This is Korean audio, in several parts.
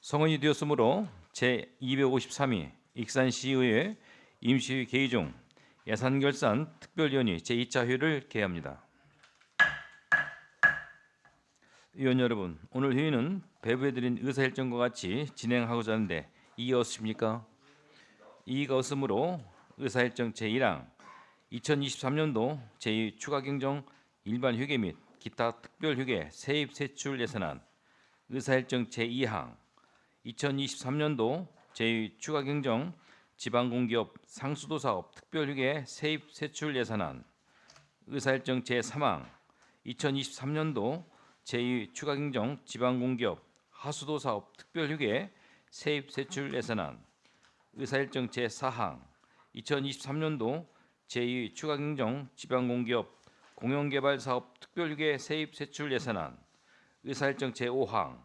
성원이 되었으므로 제253위 익산시의회 임시회의 개의 중 예산결산 특별위원회 제2차 회의를 개합니다. 위원 여러분, 오늘 회의는 배부해드린 의사일정과 같이 진행하고자 하는데 이의가 없으십니까? 이의가 없으므로 의사일정 제1항 2023년도 제2 추가경정 일반회계 및 기타 특별회계 세입세출 예산안, 의사일정 제2항 2023년도 제2 추가경정 지방공기업 상수도사업 특별회계 세입세출 예산안, 의사일정 제3항 2023년도 제2 추가경정 지방공기업 하수도사업 특별회계 세입세출 예산안, 의사일정 제4항 2023년도 제2 추가경정 지방공기업 공영개발사업 특별회계 세입세출 예산안, 의사일정 제5항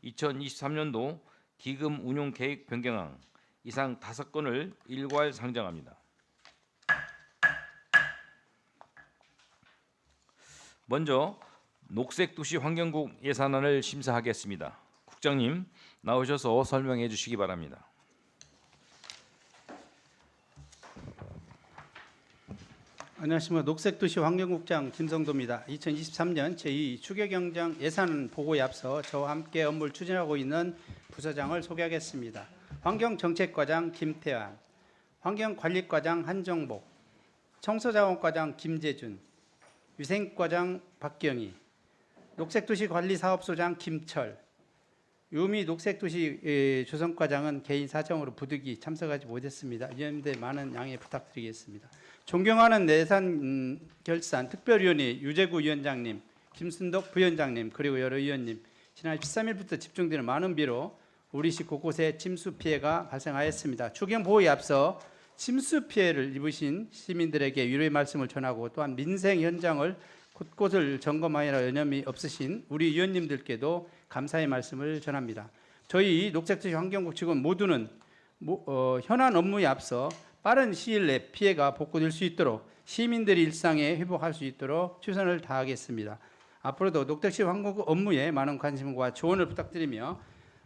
2023년도 기금 운용 계획 변경안 이상 5건을 일괄 상정합니다. 먼저 녹색도시 환경국 예산안을 심사하겠습니다. 국장님 나오셔서 설명해 주시기 바랍니다. 안녕하십니까. 녹색도시 환경국장 김성도입니다. 2023년 제2 추계경정 예산 보고에 앞서 저와 함께 업무를 추진하고 있는 부서장을 소개하겠습니다. 환경정책과장 김태환, 환경관리과장 한정복, 청소자원과장 김재준, 위생과장 박경희, 녹색도시관리사업소장 김철, 유미 녹색도시 조성과장은 개인 사정으로 부득이 참석하지 못했습니다. 위원님들 많은 양해 부탁드리겠습니다. 존경하는 예산 결산 특별위원회 유재구 위원장님, 김순덕 부위원장님, 그리고 여러 위원님, 지난 13일부터 집중되는 많은 비로 우리시 곳곳에 침수 피해가 발생하였습니다. 추경 보호에 앞서 침수 피해를 입으신 시민들에게 위로의 말씀을 전하고 또한 민생 현장을 곳곳을 점검하느라 여념이 없으신 우리 위원님들께도 감사의 말씀을 전합니다. 저희 녹색도시 환경국 직원 모두는 현안 업무에 앞서 빠른 시일 내 피해가 복구될 수 있도록 시민들의 일상에 회복할 수 있도록 최선을 다하겠습니다. 앞으로도 녹색도시 환경국 업무에 많은 관심과 조언을 부탁드리며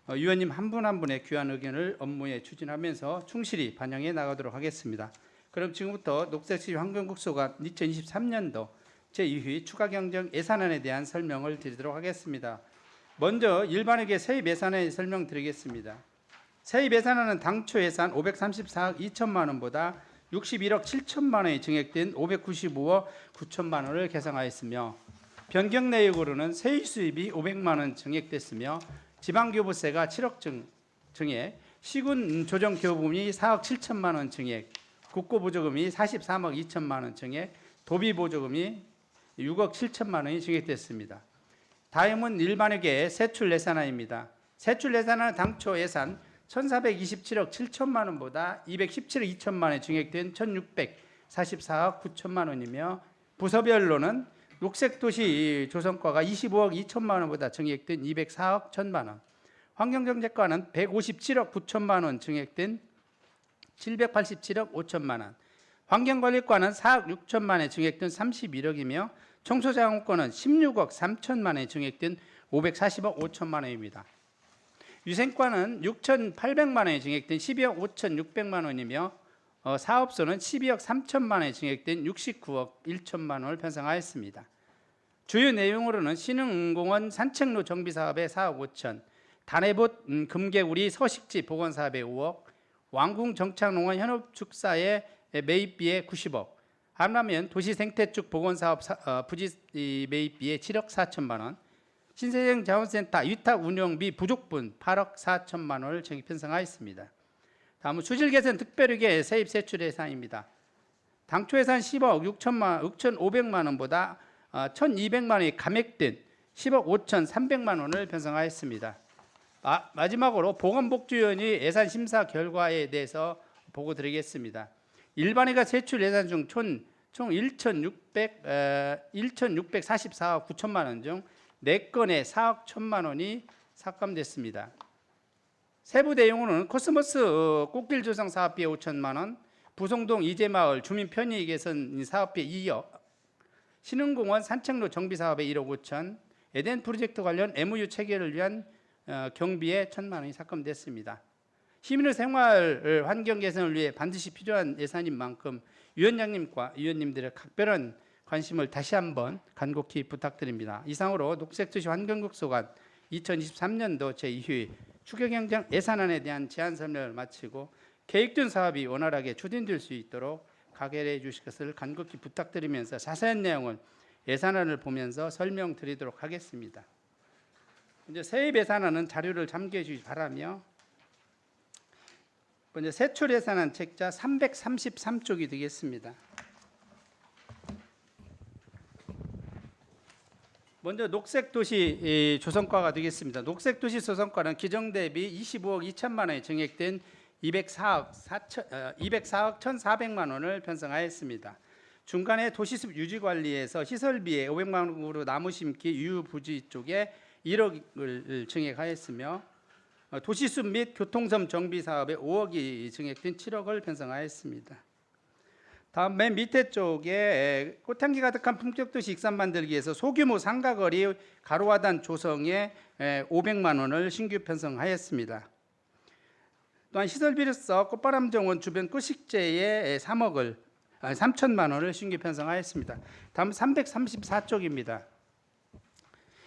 위원님 한 분 한 분의 귀한 의견을 업무에 추진하면서 충실히 반영해 나가도록 하겠습니다. 그럼 지금부터 녹색도시 환경국 소관 2023년도 제2회 추가경정 예산안에 대한 설명을 드리도록 하겠습니다. 먼저 일반회계 세입 예산에 설명드리겠습니다. 세입 예산안은 당초 예산 534억 2천만 원보다 61억 7천만 원이 증액된 595억 9천만 원을 계상하였으며 변경 내역으로는 세입 수입이 500만 원 증액됐으며 지방교부세가 7억 증액, 시군 조정교부금이 4억 7천만 원 증액, 국고보조금이 43억 2천만 원 증액, 도비보조금이 6억 7천만 원이 증액됐습니다. 다음은 일반회계 세출 예산안입니다. 세출 예산안은 당초 예산 1,427억 7천만 원보다 217억 2천만 원이 증액된 1,644억 9천만 원이며 부서별로는 녹색도시 조성과가 25억 2천만 원보다 증액된 204억 1천만 원, 환경정책과는 157억 9천만 원 증액된 787억 5천만 원, 환경관리과는 4억 6천만 원에 증액된 31억이며 청소자원과는 16억 3천만 원에 증액된 540억 5천만 원입니다. 위생과는 6,800만 원에 증액된 12억 5,600만 원이며 사업소는 12억 3천만 원에 증액된 69억 1천만 원을 편성하였습니다. 주요 내용으로는 신흥공원 산책로 정비사업에 4억 5천, 단해봇 금개구리 서식지 복원사업에 5억, 왕궁정착농원 현업축사에 매입비에 90억, 한라면 도시생태축 복원사업 부지 매입비에 7억 4천만 원, 신세정 자원센터 위탁 운영비 부족분 8억 4천만 원을 편성하였습니다. 다음은 수질개선 특별회계 세입세출 예산입니다. 당초 예산 10억 6,500만 원보다 1,200만 원이 감액된 10억 5,300만 원을 편성하였습니다. 마지막으로 보건복지위원회 예산 심사 결과에 대해서 보고 드리겠습니다. 일반회계 세출 예산 중 총 1,644억 9천만 원 중 4건의 4억 1천만 원이 삭감됐습니다. 세부 내용으로는 코스모스 꽃길 조성 사업비에 5천만 원, 부송동 이재마을 주민 편의 개선 사업비에 2억, 신흥공원 산책로 정비 사업에 1억 5천, 에덴 프로젝트 관련 MOU 체결을 위한 경비에 1,000만 원이 삭감됐습니다. 시민의 생활 환경 개선을 위해 반드시 필요한 예산인 만큼 위원장님과 위원님들의 각별한 관심을 다시 한번 간곡히 부탁드립니다. 이상으로 녹색도시 환경국 소관 2023년도 제2회 추경행정 예산안에 대한 제안 설명을 마치고 계획된 사업이 원활하게 추진될 수 있도록 가결해 주실 것을 간곡히 부탁드리면서 자세한 내용은 예산안을 보면서 설명드리도록 하겠습니다. 먼저 세입 예산안은 자료를 참고해 주시기 바라며 먼저 세출 예산안 책자 333쪽이 되겠습니다. 먼저 녹색도시 조성과가 되겠습니다. 녹색도시 조성과는 기정 대비 25억 2천만 원이 증액된 204억 1,400만 원을 편성하였습니다. 중간에 도시숲 유지관리에서 시설비에 500만 원으로 나무심기 유부지 쪽에 1억을 증액하였으며 도시숲 및 교통섬 정비 사업에 5억이 증액된 7억을 편성하였습니다. 다음 맨 밑에 쪽에 꽃향기 가득한 품격도시 익산 만들기 위해서 소규모 상가거리 가로화단 조성에 500만 원을 신규 편성하였습니다. 또한 시설비로서 꽃바람 정원 주변 꽃식재에 3천만 원을 신규 편성하였습니다. 다음 334쪽입니다.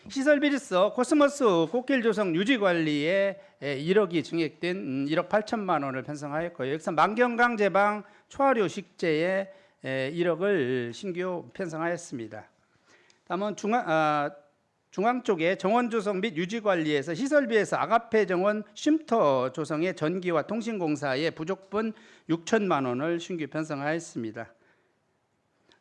시설비로서 코스모스 꽃길 조성 유지 관리에 1억이 증액된 1억 8천만 원을 편성하였고요. 여기서 만경강 제방 초하류 식재에 1억을 신규 편성하였습니다. 다음은 중앙 쪽에 정원 조성 및 유지 관리에서 시설비에서 아가페 정원 쉼터 조성의 전기와 통신 공사에 부족분 6천만 원을 신규 편성하였습니다.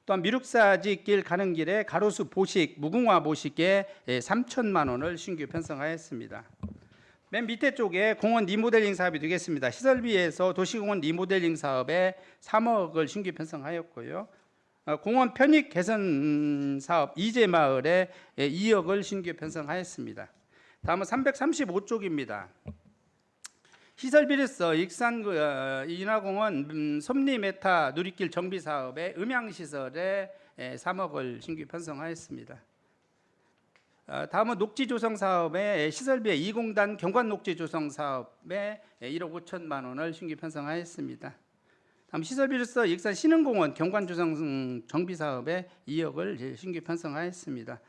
또한 미륵사지 길 가는 길에 가로수 보식, 무궁화 보식에 3천만 원을 신규 편성하였습니다. 맨 밑에 쪽에 공원 리모델링 사업이 되겠습니다. 시설비에서 도시공원 리모델링 사업에 3억을 신규 편성하였고요. 공원 편익 개선 사업 이재마을에 2억을 신규 편성하였습니다. 다음은 335쪽입니다. 시설비로서 익산 인하공원 섭리 메타 누리길 정비 사업에 음향시설에 3억을 신규 편성하였습니다. 다음은 녹지 조성 사업에 시설비에 2공단 경관 녹지 조성 사업에 1억 5천만 원을 신규 편성하였습니다. 다음 시설비로서 익산 신흥공원 경관 조성 정비 사업에 2억을 신규 편성하였습니다.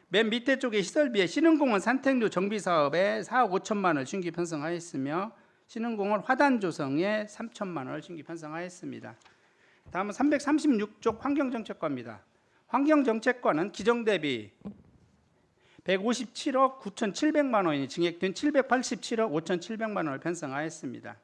맨 밑에 쪽에 시설비에 신흥공원 산책로 정비 사업에 4억 5천만 원을 신규 편성하였으며 신흥공원 화단 조성에 3천만 원을 신규 편성하였습니다. 다음은 336쪽 환경정책과입니다. 환경정책과는 기정 대비 157억 9,700만 원이 증액된 787억 5,700만 원을 편성하였습니다.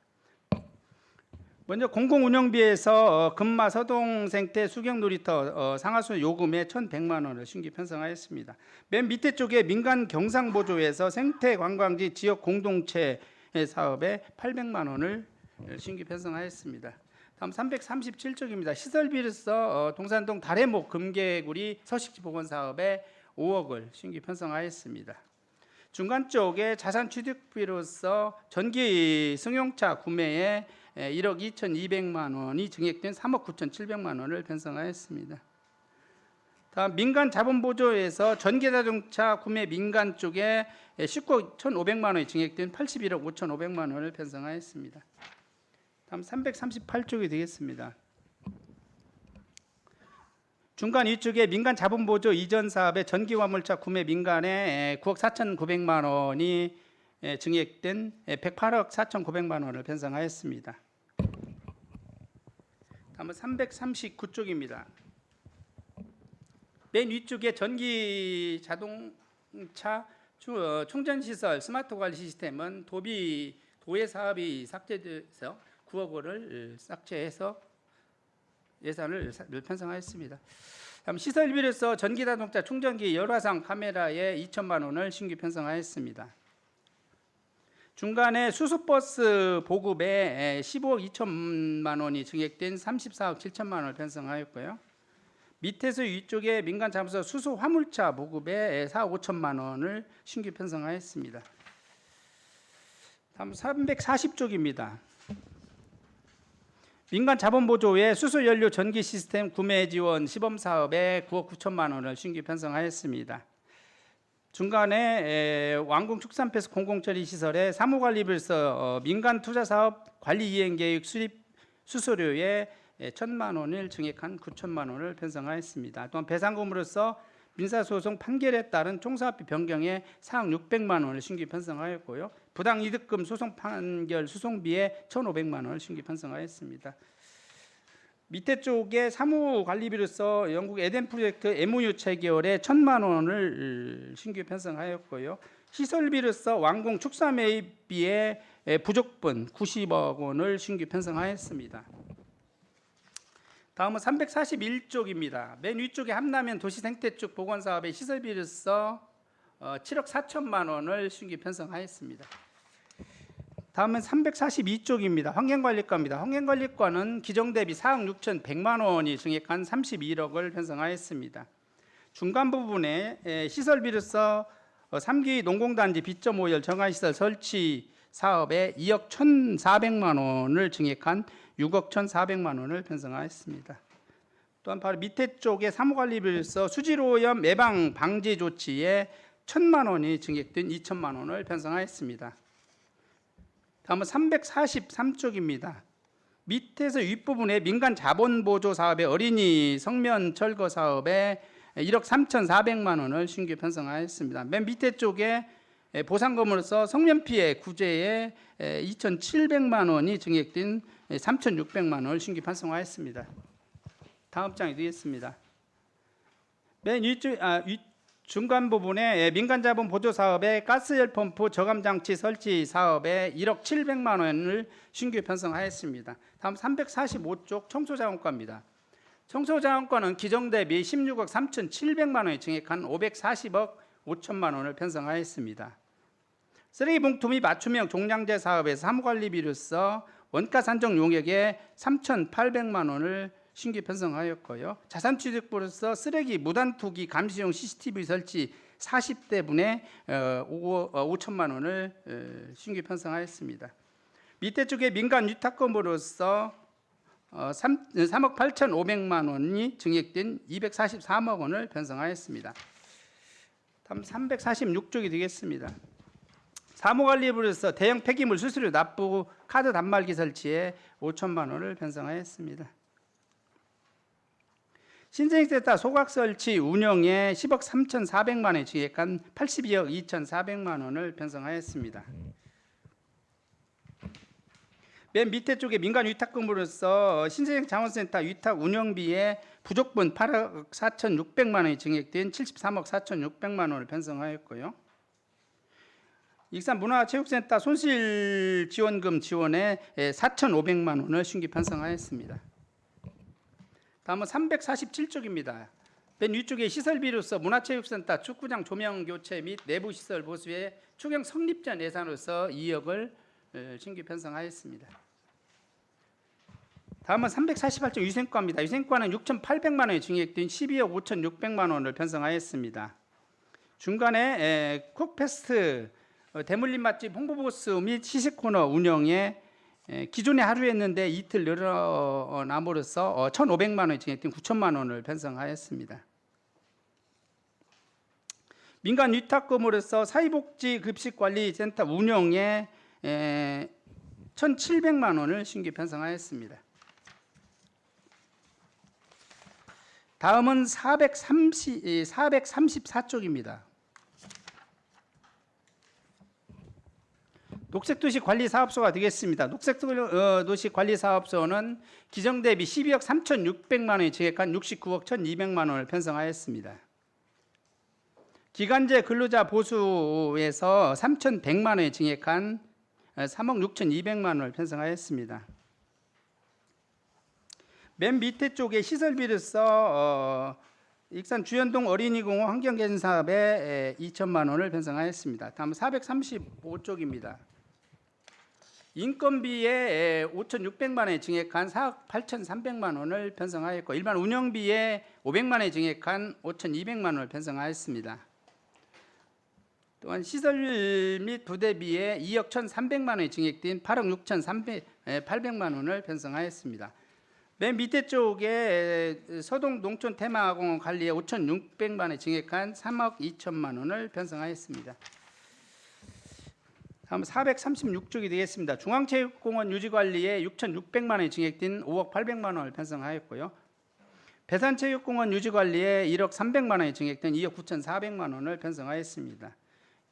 먼저 공공운영비에서 금마 서동 생태 수경 놀이터 상하수 요금에 1,100만 원을 신규 편성하였습니다. 맨 밑에 쪽에 민간 경상보조에서 생태 관광지 지역 공동체 사업에 800만 원을 신규 편성하였습니다. 다음 337쪽입니다. 시설비로서 동산동 다래목 금개구리 서식지 복원 사업에 5억을 신규 편성하였습니다. 중간 쪽에 자산 취득비로서 전기 승용차 구매에 1억 2,200만 원이 증액된 3억 9,700만 원을 편성하였습니다. 다음 민간 자본보조에서 전기자동차 구매 민간 쪽에 19억 1,500만 원이 증액된 81억 5,500만 원을 편성하였습니다. 다음 338쪽이 되겠습니다. 중간 위쪽에 민간 자본보조 이전 사업의 전기화물차 구매 민간에 9억 4,900만 원이 증액된 108억 4,900만 원을 편성하였습니다. 다음은 339쪽입니다. 맨 위쪽에 전기 자동차 충전시설 스마트 관리 시스템은 도의 사업이 삭제돼서 9억 원을 삭제해서 예산을 편성하였습니다. 다음 시설비로서 전기자동차 충전기 열화상 카메라에 2천만 원을 신규 편성하였습니다. 중간에 수소버스 보급에 15억 2천만 원이 증액된 34억 7천만 원을 편성하였고요. 밑에서 위쪽에 민간 자부서 수소 화물차 보급에 4억 5천만 원을 신규 편성하였습니다. 다음 340쪽입니다. 민간 자본보조의 수소연료 전기 시스템 구매 지원 시범 사업에 9억 9천만 원을 신규 편성하였습니다. 중간에 완공축산패스 공공처리 시설의 사무관리비로서 민간 투자사업 관리 이행 계획 수립 수수료에 1,000만 원을 증액한 9천만 원을 편성하였습니다. 또한 배상금으로서 민사소송 판결에 따른 총사업비 변경에 4억 600만 원을 신규 편성하였고요. 부당이득금 소송 판결 수송비에 1,500만 원을 신규 편성하였습니다. 밑에 쪽에 사무관리비로서 영국 에덴 프로젝트 MOU 체결에 1,000만 원을 신규 편성하였고요. 시설비로서 완공 축사 매입비에 부족분 90억 원을 신규 편성하였습니다. 다음은 341쪽입니다. 맨 위쪽에 함라면 도시생태축 복원사업의 시설비로서 7억 4천만 원을 신규 편성하였습니다. 다음은 342쪽입니다. 환경관리과입니다. 환경관리과는 기정 대비 4억 6천100만 원이 증액한 31억을 편성하였습니다. 중간 부분에 시설비로서 3기 농공단지 B.5열 정화시설 설치 사업에 2억 1,400만 원을 증액한 6억 1,400만 원을 편성하였습니다. 또한 바로 밑에 쪽에 사무관리비로서 수질오염 예방 방지 조치에 1,000만 원이 증액된 2천만 원을 편성하였습니다. 다음은 343쪽입니다. 밑에서 윗부분에 민간 자본보조 사업의 어린이 성면 철거 사업에 1억 3,400만 원을 신규 편성하였습니다. 맨 밑에 쪽에 보상금으로서 성면 피해 구제에 2,700만 원이 증액된 3,600만 원을 신규 편성하였습니다. 다음 장에 드리겠습니다. 맨 중간 부분에 민간 자본 보조 사업에 가스열 펌프 저감 장치 설치 사업에 1억 700만 원을 신규 편성하였습니다. 다음 345쪽 청소자원과입니다. 청소자원과는 기정 대비 16억 3,700만 원이 증액한 540억 5천만 원을 편성하였습니다. 쓰레기 봉투 및 맞춤형 종량제 사업에서 사무관리비로서 원가 산정 용역에 3,800만 원을 신규 편성하였고요. 자산취득부로서 쓰레기 무단 투기 감시용 CCTV 설치 40대분에 5천만 원을 신규 편성하였습니다. 밑에 쪽에 민간 위탁금으로서 3억 8,500만 원이 증액된 243억 원을 편성하였습니다. 다음 346쪽이 되겠습니다. 사무관리부로서 대형 폐기물 수수료 납부 카드 단말기 설치에 5천만 원을 편성하였습니다. 신생센터 소각 설치 운영에 10억 3,400만 원에 증액한 82억 2,400만 원을 편성하였습니다. 맨 밑에 쪽에 민간 위탁금으로서 신생 자원센터 위탁 운영비에 부족분 8억 4,600만 원이 증액된 73억 4,600만 원을 편성하였고요. 익산 문화체육센터 손실 지원금 지원에 4,500만 원을 신규 편성하였습니다. 다음은 347쪽입니다. 맨 위쪽에 시설비로서 문화체육센터 축구장 조명 교체 및 내부 시설 보수에 추경 성립 전 예산으로서 2억을 신규 편성하였습니다. 다음은 348쪽 위생과입니다. 위생과는 6,800만 원이 증액된 12억 5,600만 원을 편성하였습니다. 중간에 쿡페스트 대물림 맛집 홍보보스 및 시식 코너 운영에 기존에 하루 했는데 이틀 늘어남으로써 1,500만 원이 증액된 9천만 원을 편성하였습니다. 민간 위탁금으로서 사회복지급식관리센터 운영에 1,700만 원을 신규 편성하였습니다. 다음은 434쪽입니다. 녹색도시관리사업소가 되겠습니다. 녹색도시관리사업소는 기정 대비 12억 3,600만 원이 증액한 69억 1,200만 원을 편성하였습니다. 기간제 근로자 보수에서 3,100만 원이 증액한 3억 6,200만 원을 편성하였습니다. 맨 밑에 쪽에 시설비로서 익산 주현동 어린이공원 환경개선사업에 2천만 원을 편성하였습니다. 다음 435쪽입니다. 인건비에 5,600만 원에 증액한 4억 8,300만 원을 편성하였고 일반 운영비에 500만 원에 증액한 5,200만 원을 편성하였습니다. 또한 시설 및 부대비에 2억 1,300만 원이 증액된 8억 800만 원을 편성하였습니다. 맨 밑에 쪽에 서동 농촌 테마공원 관리에 5,600만 원에 증액한 3억 2천만 원을 편성하였습니다. 다음 436쪽이 되겠습니다. 중앙체육공원 유지관리에 6,600만 원이 증액된 5억 800만 원을 편성하였고요. 배산체육공원 유지관리에 1억 300만 원이 증액된 2억 9,400만 원을 편성하였습니다.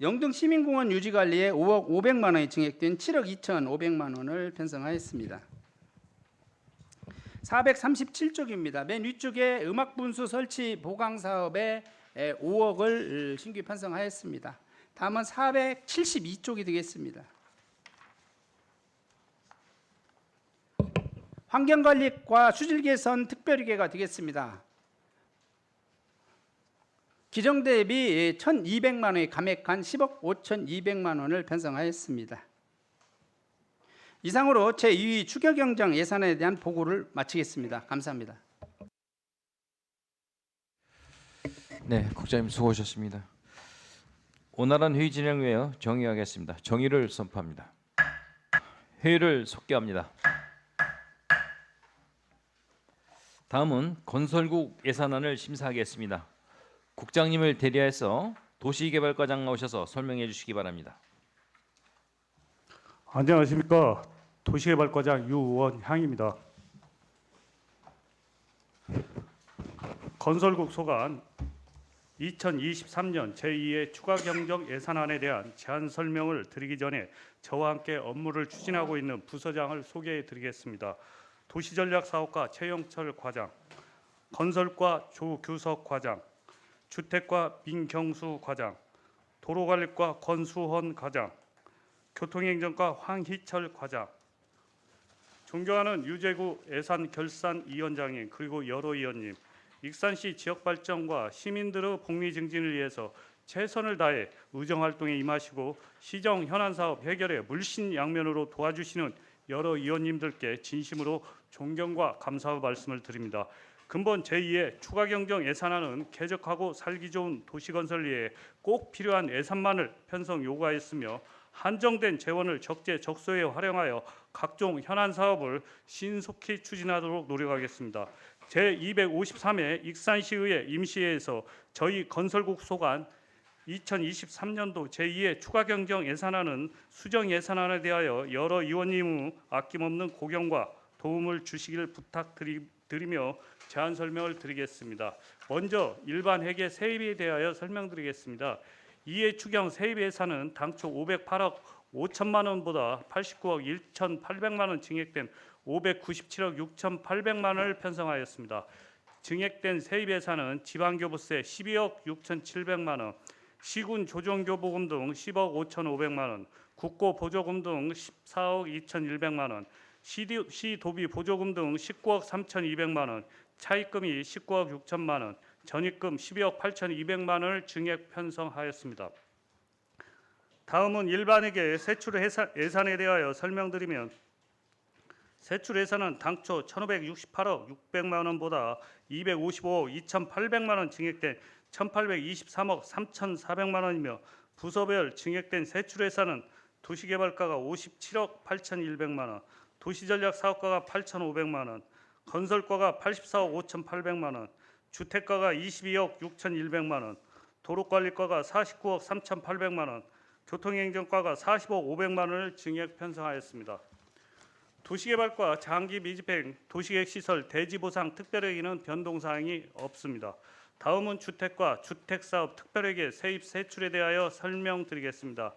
영등 시민공원 유지관리에 5억 500만 원이 증액된 7억 2,500만 원을 편성하였습니다. 437쪽입니다. 맨 위쪽에 음악분수 설치 보강 사업에 5억을 신규 편성하였습니다. 다음은 472쪽이 되겠습니다. 환경관리과 수질개선 특별위계가 되겠습니다. 기정 대비 1,200만 원이 감액한 10억 5,200만 원을 편성하였습니다. 이상으로 제2위 추경경정 예산에 대한 보고를 마치겠습니다. 감사합니다. 네, 국장님 수고하셨습니다. 원활한 회의 진행을 위하여 정의하겠습니다. 정의를 선포합니다. 회의를 속개합니다. 다음은 건설국 예산안을 심사하겠습니다. 국장님을 대리해서 도시개발과장 나오셔서 설명해 주시기 바랍니다. 안녕하십니까. 도시개발과장 유원향입니다. 건설국 소관 2023년 제2회 추가경정 예산안에 대한 제안 설명을 드리기 전에 저와 함께 업무를 추진하고 있는 부서장을 소개해 드리겠습니다. 도시전략사업과 최영철 과장, 건설과 조규석 과장, 주택과 민경수 과장, 도로관리과 권수헌 과장, 교통행정과 황희철 과장, 존경하는 유재구 예산결산위원장님 그리고 여러 위원님, 익산시 지역발전과 시민들의 복리 증진을 위해서 최선을 다해 의정활동에 임하시고 시정 현안사업 해결에 물신양면으로 도와주시는 여러 위원님들께 진심으로 존경과 감사의 말씀을 드립니다. 근본 제2의 추가경정 예산안은 쾌적하고 살기 좋은 도시건설 위해 꼭 필요한 예산만을 편성 요구하였으며 한정된 재원을 적재적소에 활용하여 각종 현안 사업을 신속히 추진하도록 노력하겠습니다. 제253회 익산시의회 임시회에서 저희 건설국 소관 2023년도 제2회 추가경정 예산안은 수정 예산안에 대하여 여러 의원님의 아낌없는 고견과 도움을 주시길 부탁드리며 제안 설명을 드리겠습니다. 먼저 일반 회계 세입에 대하여 설명드리겠습니다. 2회 추경 세입 예산은 당초 508억 5천만 원보다 89억 1,800만 원 증액된 597억 6,800만 원을 편성하였습니다. 증액된 세입 예산은 지방교부세 12억 6,700만 원, 시군 조정교부금 등 10억 5,500만 원, 국고보조금 등 14억 2,100만 원, 시도비 보조금 등 19억 3,200만 원, 차입금이 19억 6천만 원, 전입금 12억 8,200만 원을 증액 편성하였습니다. 다음은 일반회계 세출 예산에 대하여 설명드리면 세출 예산은 당초 1,568억 600만 원보다 255억 2,800만 원 증액된 1,823억 3,400만 원이며 부서별 증액된 세출 예산은 도시개발과가 57억 8,100만 원, 도시전략사업과가 8,500만 원, 건설과가 84억 5,800만 원, 주택과가 22억 6,100만 원, 도로관리과가 49억 3,800만 원, 교통행정과가 40억 500만 원을 증액 편성하였습니다. 도시개발과 장기 미집행 도시계획시설 대지보상 특별회계는 변동사항이 없습니다. 다음은 주택과 주택사업 특별회계 세입 세출에 대하여 설명드리겠습니다.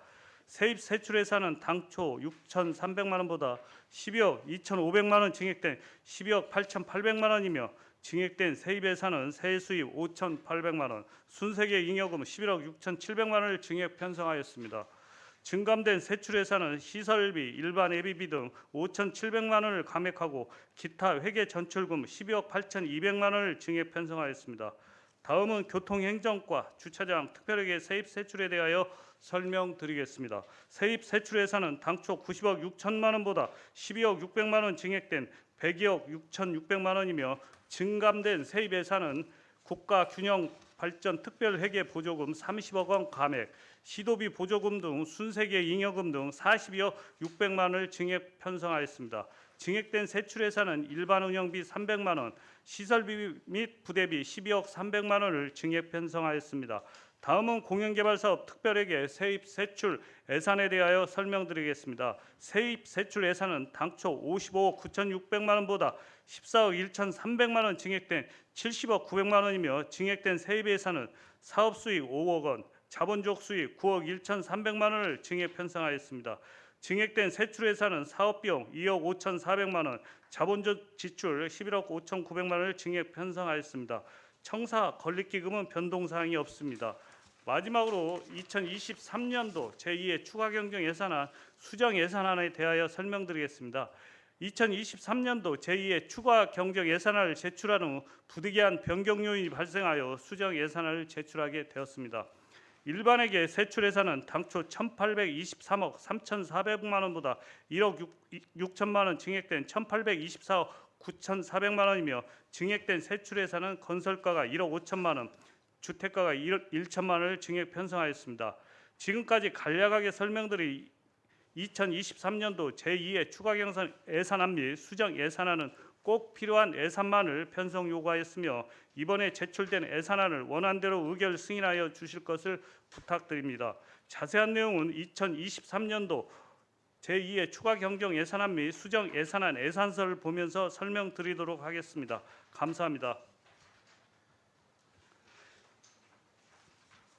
세입 세출 예산은 당초 6,300만 원보다 12억 2,500만 원 증액된 12억 8,800만 원이며 증액된 세입 예산은 세수입 5,800만 원, 순세계 잉여금 11억 6,700만 원을 증액 편성하였습니다. 증감된 세출 예산은 시설비, 일반 예비비 등 5,700만 원을 감액하고 기타 회계 전출금 12억 8,200만 원을 증액 편성하였습니다. 다음은 교통행정과 주차장 특별회계 세입 세출에 대하여 설명드리겠습니다. 세입 세출 예산은 당초 90억 6천만 원보다 12억 600만 원 증액된 102억 6,600만 원이며 증감된 세입 예산은 국가균형 발전 특별회계 보조금 30억 원 감액, 시도비 보조금 등 순세계 잉여금 등 42억 600만 원을 증액 편성하였습니다. 증액된 세출 예산은 일반 운영비 300만 원, 시설비 및 부대비 12억 300만 원을 증액 편성하였습니다. 다음은 공영개발사업 특별회계 세입 세출 예산에 대하여 설명드리겠습니다. 세입 세출 예산은 당초 55억 9,600만 원보다 14억 1,300만 원 증액된 70억 900만 원이며 증액된 세입 예산은 사업 수익 5억 원, 자본적 수익 9억 1,300만 원을 증액 편성하였습니다. 증액된 세출 예산은 사업비용 2억 5,400만 원, 자본적 지출 11억 5,900만 원을 증액 편성하였습니다. 청사 건립기금은 변동사항이 없습니다. 마지막으로 2023년도 제2의 추가경정 예산안 수정 예산안에 대하여 설명드리겠습니다. 2023년도 제2의 추가 경정 예산안을 제출한 후 부득이한 변경 요인이 발생하여 수정 예산안을 제출하게 되었습니다. 일반회계 세출 예산은 당초 1,823억 3,400만 원보다 1억 6천만 원 증액된 1,824억 9,400만 원이며 증액된 세출 예산은 건설가가 1억 5천만 원, 주택가가 1억 1천만 원을 증액 편성하였습니다. 지금까지 간략하게 설명드린 2023년도 제2의 추가 경정 예산안 및 수정 예산안은 꼭 필요한 예산만을 편성 요구하였으며 이번에 제출된 예산안을 원안대로 의결 승인하여 주실 것을 부탁드립니다. 자세한 내용은 2023년도 제2의 추가 경정 예산안 및 수정 예산안 예산서를 보면서 설명드리도록 하겠습니다. 감사합니다.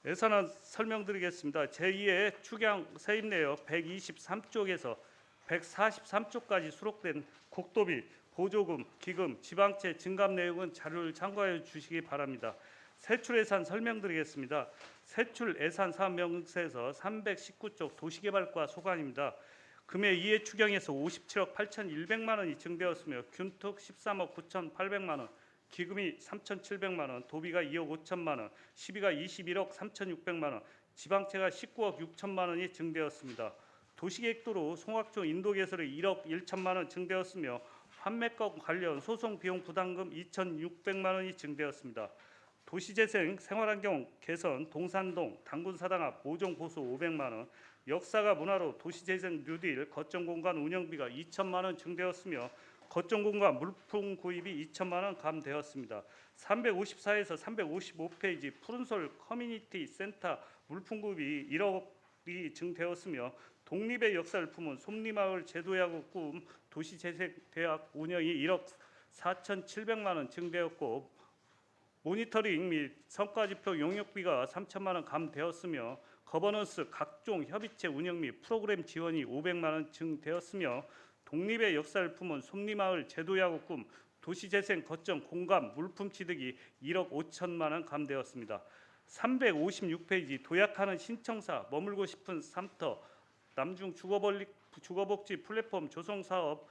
예산안 설명드리겠습니다. 제2의 추경 세입 내역 123쪽에서 143쪽까지 수록된 국도비, 보조금, 기금, 지방채 증감 내용은 자료를 참고하여 주시기 바랍니다. 세출 예산 설명드리겠습니다. 세출 예산 사업 명세서 319쪽 도시개발과 소관입니다. 금해 이해 추경에서 57억 8,100만 원이 증되었으며 균특 13억 9,800만 원, 기금이 3,700만 원, 도비가 2억 5천만 원, 시비가 21억 3,600만 원, 지방채가 19억 6천만 원이 증되었습니다. 도시계획도로 송악초 인도개설이 1억 1천만 원 증되었으며 판매권 관련 소송 비용 부담금 2,600만 원이 증되었습니다. 도시재생 생활환경 개선 동산동 당군사당 앞 모종 보수 500만 원, 역사가 문화로 도시재생 뉴딜 거점공간 운영비가 2천만 원 증되었으며 거점공간 물품 구입이 2천만 원 감되었습니다. 354에서 355페이지 푸른솔 커뮤니티 센터 물품 구입이 1억이 증되었으며 독립의 역사를 품은 솜리마을 제도야구 꿈 도시재생대학 운영이 1억 4,700만 원 증되었고 모니터링 및 성과지표 용역비가 3천만 원 감되었으며 거버넌스 각종 협의체 운영 및 프로그램 지원이 500만 원 증되었으며 독립의 역사를 품은 솜리마을 제도야구 꿈 도시재생 거점 공감 물품 취득이 1억 5천만 원 감되었습니다. 356페이지 도약하는 신청사 머물고 싶은 삼터 남중 주거복지 플랫폼 조성사업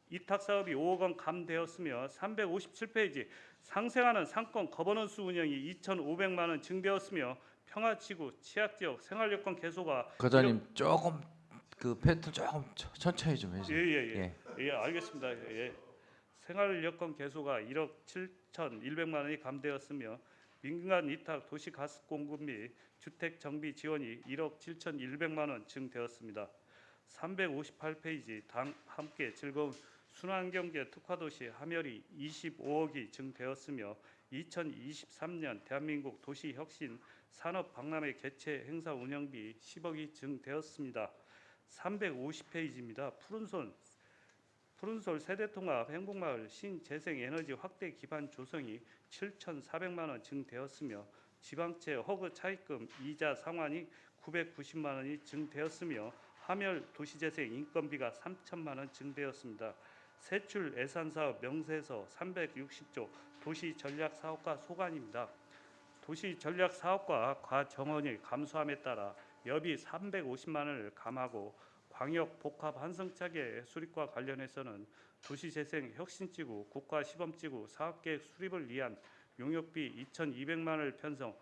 이탁사업이 5억 원 감되었으며 357페이지 상생하는 상권 거버넌스 운영이 2,500만 원 증되었으며 평화지구 취약지역 생활여건 개소가 과장님 조금 그 패턴 조금 천천히 좀 해주세요. 예, 알겠습니다. 예. 생활여건 개소가 1억 7,100만 원이 감되었으며 민간 위탁 도시 가스 공급 및 주택 정비 지원이 1억 7,100만 원 증되었습니다. 358페이지 당 함께 즐거운 순환경제 특화도시 하멸이 25억이 증되었으며 2023년 대한민국 도시혁신 산업박람회 개최 행사 운영비 10억이 증되었습니다. 350페이지입니다. 푸른솔 세대통합 행복마을 신재생에너지 확대 기반 조성이 7,400만 원 증되었으며 지방채 허그 차입금 이자 상환이 990만 원이 증되었으며 하멸 도시재생 인건비가 3천만 원 증되었습니다. 세출 예산사업 명세서 360조 도시전략사업과 소관입니다. 도시전략사업과 과정원이 감소함에 따라 여비 350만 원을 감하고 광역 복합 환승차계 수립과 관련해서는 도시재생 혁신지구 국가시범지구 사업계획 수립을 위한 용역비 2,200만 원을 편성,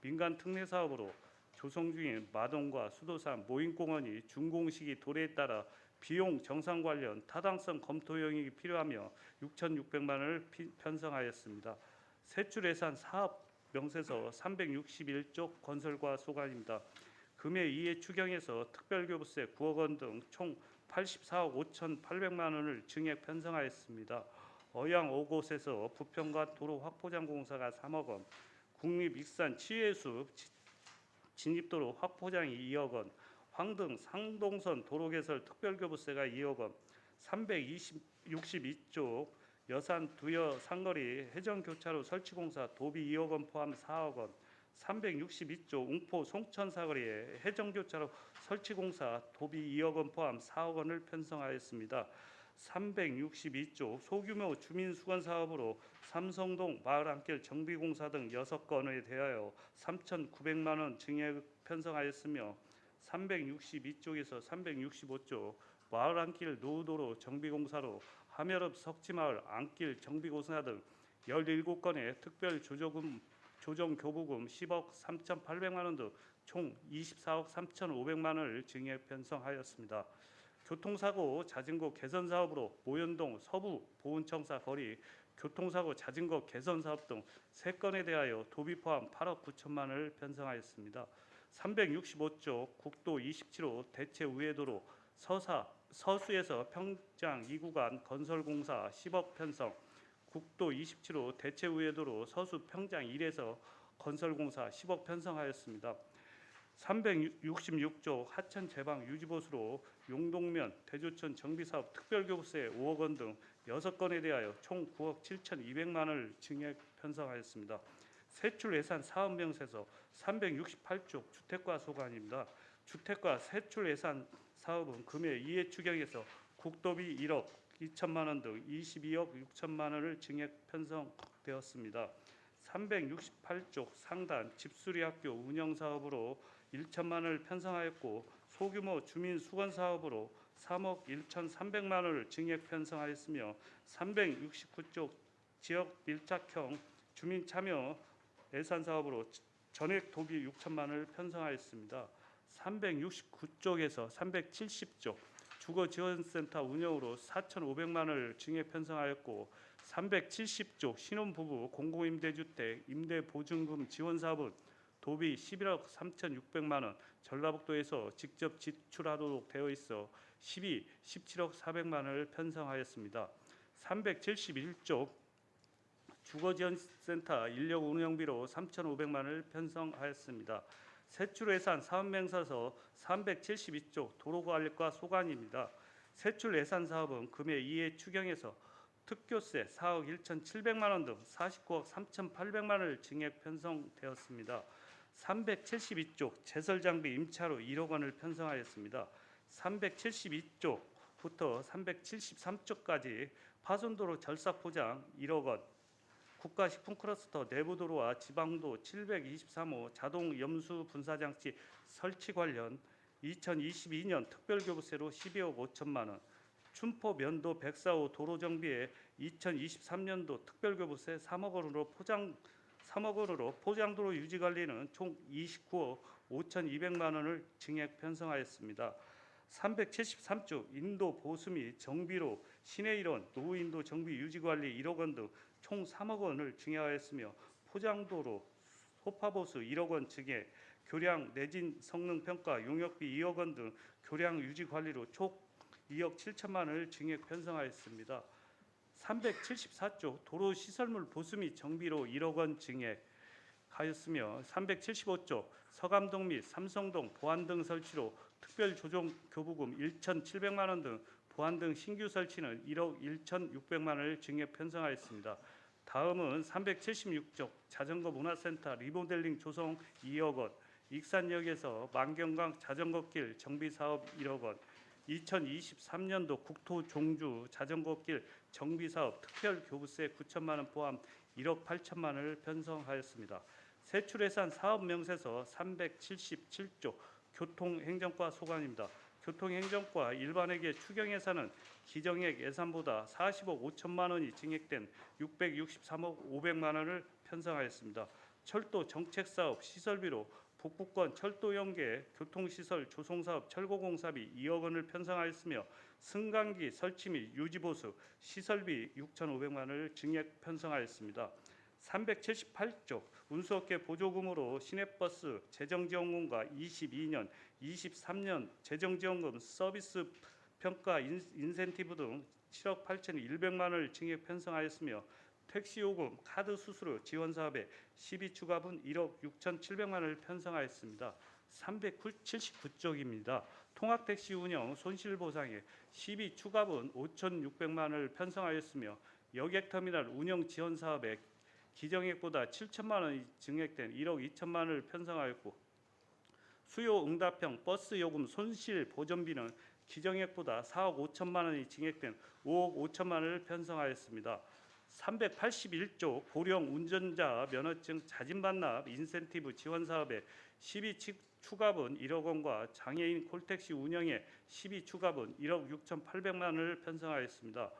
민간 특례사업으로 조성 중인 마동과 수도산 모인공원이 준공식이 도래에 따라 비용 정산 관련 타당성 검토 영역이 필요하며 6,600만 원을 편성하였습니다. 세출 예산 사업 명세서 361쪽 건설과 소관입니다. 금해 이해 추경에서 특별교부세 9억 원 등 총 84억 5,800만 원을 증액 편성하였습니다. 어양 5곳에서 부평과 도로 확포장 공사가 3억 원, 국립 익산 치해수 진입도로 확포장이 2억 원, 황등 상동선 도로 개설 특별교부세가 2억 원, 362쪽 여산 두여 상거리 해전교차로 설치공사 도비 2억 원 포함 4억 원, 362쪽 웅포 송천 사거리에 해전교차로 설치공사 도비 2억 원 포함 4억 원을 편성하였습니다. 362쪽 소규모 주민수건 사업으로 삼성동 마을 한길 정비공사 등 6건에 대하여 3,900만 원 증액 편성하였으며 362쪽에서 365쪽 마을 한길 노후도로 정비공사로 하멸읍 석지마을 안길 정비공사 등 17건의 특별 조정교부금 10억 3,800만 원 등 총 24억 3,500만 원을 증액 편성하였습니다. 교통사고 자전거 개선 사업으로 모현동 서부 보훈청사 거리 교통사고 자전거 개선 사업 등 3건에 대하여 도비 포함 8억 9천만 원을 편성하였습니다. 365쪽 국도 27호 대체 우회도로 서수에서 평장 2구간 건설공사 10억 편성, 국도 27호 대체 우회도로 서수 평장 1에서 건설공사 10억 편성하였습니다. 366조 하천 제방 유지보수로 용동면 대조천 정비사업 특별교부세 5억 원 등 6건에 대하여 총 9억 7,200만 원을 증액 편성하였습니다. 세출 예산 사업 명세서 368조 주택과 소관입니다. 주택과 세출 예산 사업은 금해 이해 추경에서 국도비 1억 2천만 원 등 22억 6천만 원을 증액 편성되었습니다. 368쪽 상단 집수리학교 운영 사업으로 1천만 원을 편성하였고 소규모 주민 수건 사업으로 3억 1,300만 원을 증액 편성하였으며 369쪽 지역 밀착형 주민 참여 예산 사업으로 전액 도비 6천만 원을 편성하였습니다. 369쪽에서 370쪽 주거지원센터 운영으로 4,500만 원을 증액 편성하였고 370쪽 신혼부부 공공임대주택 임대보증금 지원 사업은 도비 11억 3,600만 원 전라북도에서 직접 지출하도록 되어 있어 17억 400만 원을 편성하였습니다. 371쪽 주거지원센터 인력 운영비로 3,500만 원을 편성하였습니다. 세출 예산 사업명사서 372쪽 도로관리과 소관입니다. 세출 예산 사업은 금해 이해 추경에서 특교세 4억 1,700만 원 등 49억 3,800만 원을 증액 편성되었습니다. 372쪽 제설장비 임차로 1억 원을 편성하였습니다. 372쪽부터 373쪽까지 파손도로 절삭포장 1억 원, 국가식품클러스터 내부도로와 지방도 723호 자동염수 분사장치 설치 관련 2022년 특별교부세로 12억 5천만 원, 춘포 면도 104호 도로정비에 2023년도 특별교부세 3억 원으로 포장도로 유지관리는 총 29억 5,200만 원을 증액 편성하였습니다. 373쪽 인도 보수 및 정비로 시내 일원 노후인도 정비 유지관리 1억 원 등 총 3억 원을 증액하였으며 포장도로 소파보수 1억 원 증액, 교량 내진 성능평가 용역비 2억 원 등 교량 유지관리로 총 2억 7천만 원을 증액 편성하였습니다. 374쪽 도로시설물 보수 및 정비로 1억 원 증액하였으며 375쪽 서감동 및 삼성동 보안 등 설치로 특별조정교부금 1,700만 원 등 보안 등 신규 설치는 1억 1,600만 원을 증액 편성하였습니다. 다음은 376쪽 자전거 문화센터 리모델링 조성 2억 원, 익산역에서 만경강 자전거길 정비사업 1억 원, 2023년도 국토 종주 자전거길 정비사업 특별교부세 9천만 원 포함 1억 8천만 원을 편성하였습니다. 세출예산 사업명세서 377조 교통행정과 소관입니다. 교통행정과 일반회계 추경예산은 기정액 예산보다 40억 5천만 원이 증액된 663억 500만 원을 편성하였습니다. 철도 정책사업 시설비로 북부권 철도 연계 교통시설 조성사업 철거공사비 2억 원을 편성하였으며 승강기 설치 및 유지보수 시설비 6,500만 원을 증액 편성하였습니다. 378조 운수업계 보조금으로 시내버스 재정지원금과 22년, 23년 재정지원금 서비스 평가 인센티브 등 7억 8,100만 원을 증액 편성하였으며 택시요금, 카드 수수료 지원 사업에 12추가분 1억 6,700만 원을 편성하였습니다. 379쪽입니다. 통학택시 운영 손실보상에 12추가분 5,600만 원을 편성하였으며 여객터미널 운영 지원 사업에 기정액보다 7천만 원이 증액된 1억 2천만 원을 편성하였고 수요 응답형 버스 요금 손실 보전비는 기정액보다 4억 5천만 원이 증액된 5억 5천만 원을 편성하였습니다. 381조 고령 운전자 면허증 자진 반납 인센티브 지원 사업에 12추가분 1억 원과 장애인 콜택시 운영에 12추가분 1억 6,800만 원을 편성하였습니다.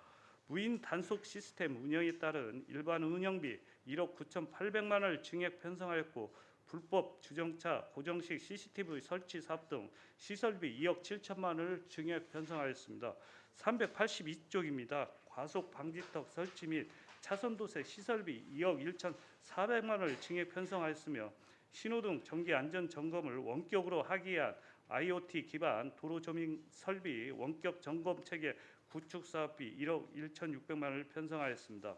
무인 단속 시스템 운영에 따른 일반 운영비 1억 9,800만 원을 증액 편성하였고 불법 주정차 고정식 CCTV 설치 사업 등 시설비 2억 7천만 원을 증액 편성하였습니다. 382쪽입니다. 과속 방지턱 설치 및 차선 도색 시설비 2억 1,400만 원을 증액 편성하였으며 신호등 정기 안전 점검을 원격으로 하기 위한 IoT 기반 도로 조명 설비 원격 점검 체계 구축 사업비 1억 1,600만 원을 편성하였습니다.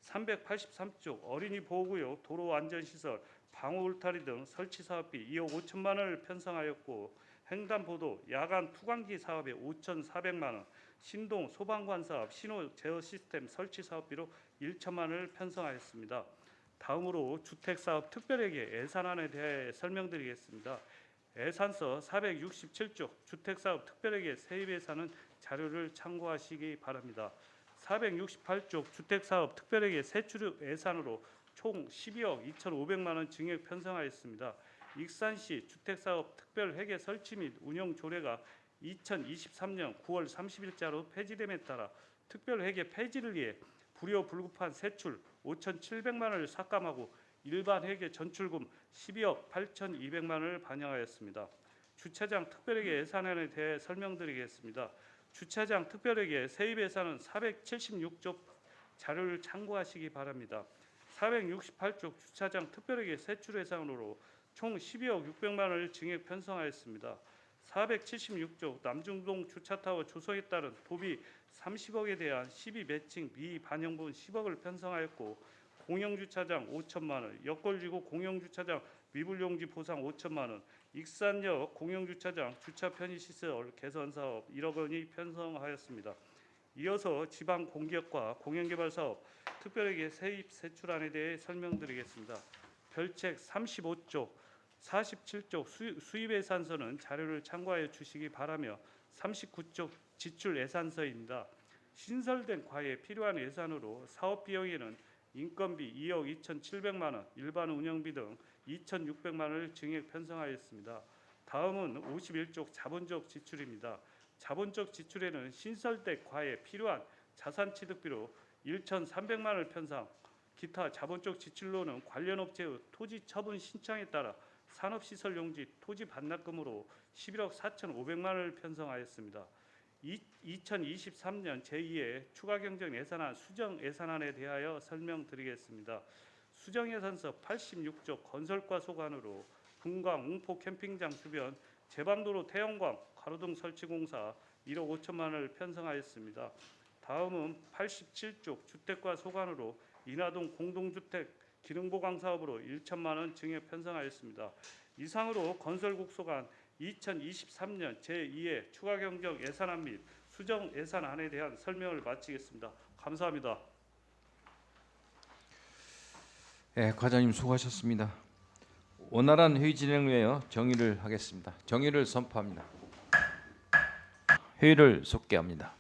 383쪽 어린이 보호구역 도로 안전시설 방호 울타리 등 설치 사업비 2억 5천만 원을 편성하였고 횡단보도 야간 투광기 사업에 5,400만 원, 신동 소방관 사업 신호 제어 시스템 설치 사업비로 1천만 원을 편성하였습니다. 다음으로 주택사업 특별회계 예산안에 대해 설명드리겠습니다. 예산서 467조 주택사업 특별회계 세입 예산은 자료를 참고하시기 바랍니다. 468조 주택사업 특별회계 세출 예산으로 총 12억 2,500만 원 증액 편성하였습니다. 익산시 주택사업 특별회계 설치 및 운영 조례가 2023년 9월 30일자로 폐지됨에 따라 특별회계 폐지를 위해 불효불급한 세출 5,700만 원을 삭감하고 일반 회계 전출금 12억 8,200만 원을 반영하였습니다. 주차장 특별회계 예산안에 대해 설명드리겠습니다. 주차장 특별회계 세입 예산은 476조 자료를 참고하시기 바랍니다. 468조 주차장 특별회계 세출 예산으로 총 12억 600만 원을 증액 편성하였습니다. 476조 남중동 주차타워 조성에 따른 도비 30억에 대한 시비 매칭 미반영분 10억을 편성하였고 공영주차장 5천만 원, 역걸지구 공영주차장 미불용지 보상 5천만 원, 익산역 공영주차장 주차 편의시설 개선 사업 1억 원이 편성하였습니다. 이어서 지방 공기업과 공영개발 사업 특별회계 세입 세출안에 대해 설명드리겠습니다. 별책 35쪽, 47쪽 수입 예산서는 자료를 참고하여 주시기 바라며 39쪽 지출 예산서입니다. 신설된 과에 필요한 예산으로 사업 비용에는 인건비 2억 2,700만 원, 일반 운영비 등 2,600만 원을 증액 편성하였습니다. 다음은 51쪽 자본적 지출입니다. 자본적 지출에는 신설된 과에 필요한 자산취득비로 1,300만 원을 편성, 기타 자본적 지출로는 관련 업체의 토지 처분 신청에 따라 산업시설 용지 토지 반납금으로 11억 4,500만 원을 편성하였습니다. 2023년 제2회 추가경정 예산안 수정 예산안에 대하여 설명드리겠습니다. 수정 예산서 86조 건설과 소관으로 분광 웅포 캠핑장 주변 제방도로 태형광 가로등 설치 공사 1억 5천만 원을 편성하였습니다. 다음은 87조 주택과 소관으로 인하동 공동주택 기능보강 사업으로 1천만 원 증액 편성하였습니다. 이상으로 건설국 소관 2023년 제2회 추가경정 예산안 및 수정 예산안에 대한 설명을 마치겠습니다. 감사합니다. 네, 과장님 수고하셨습니다. 원활한 회의 진행을 위하여 정의를 하겠습니다. 정의를 선포합니다. 회의를 속개합니다.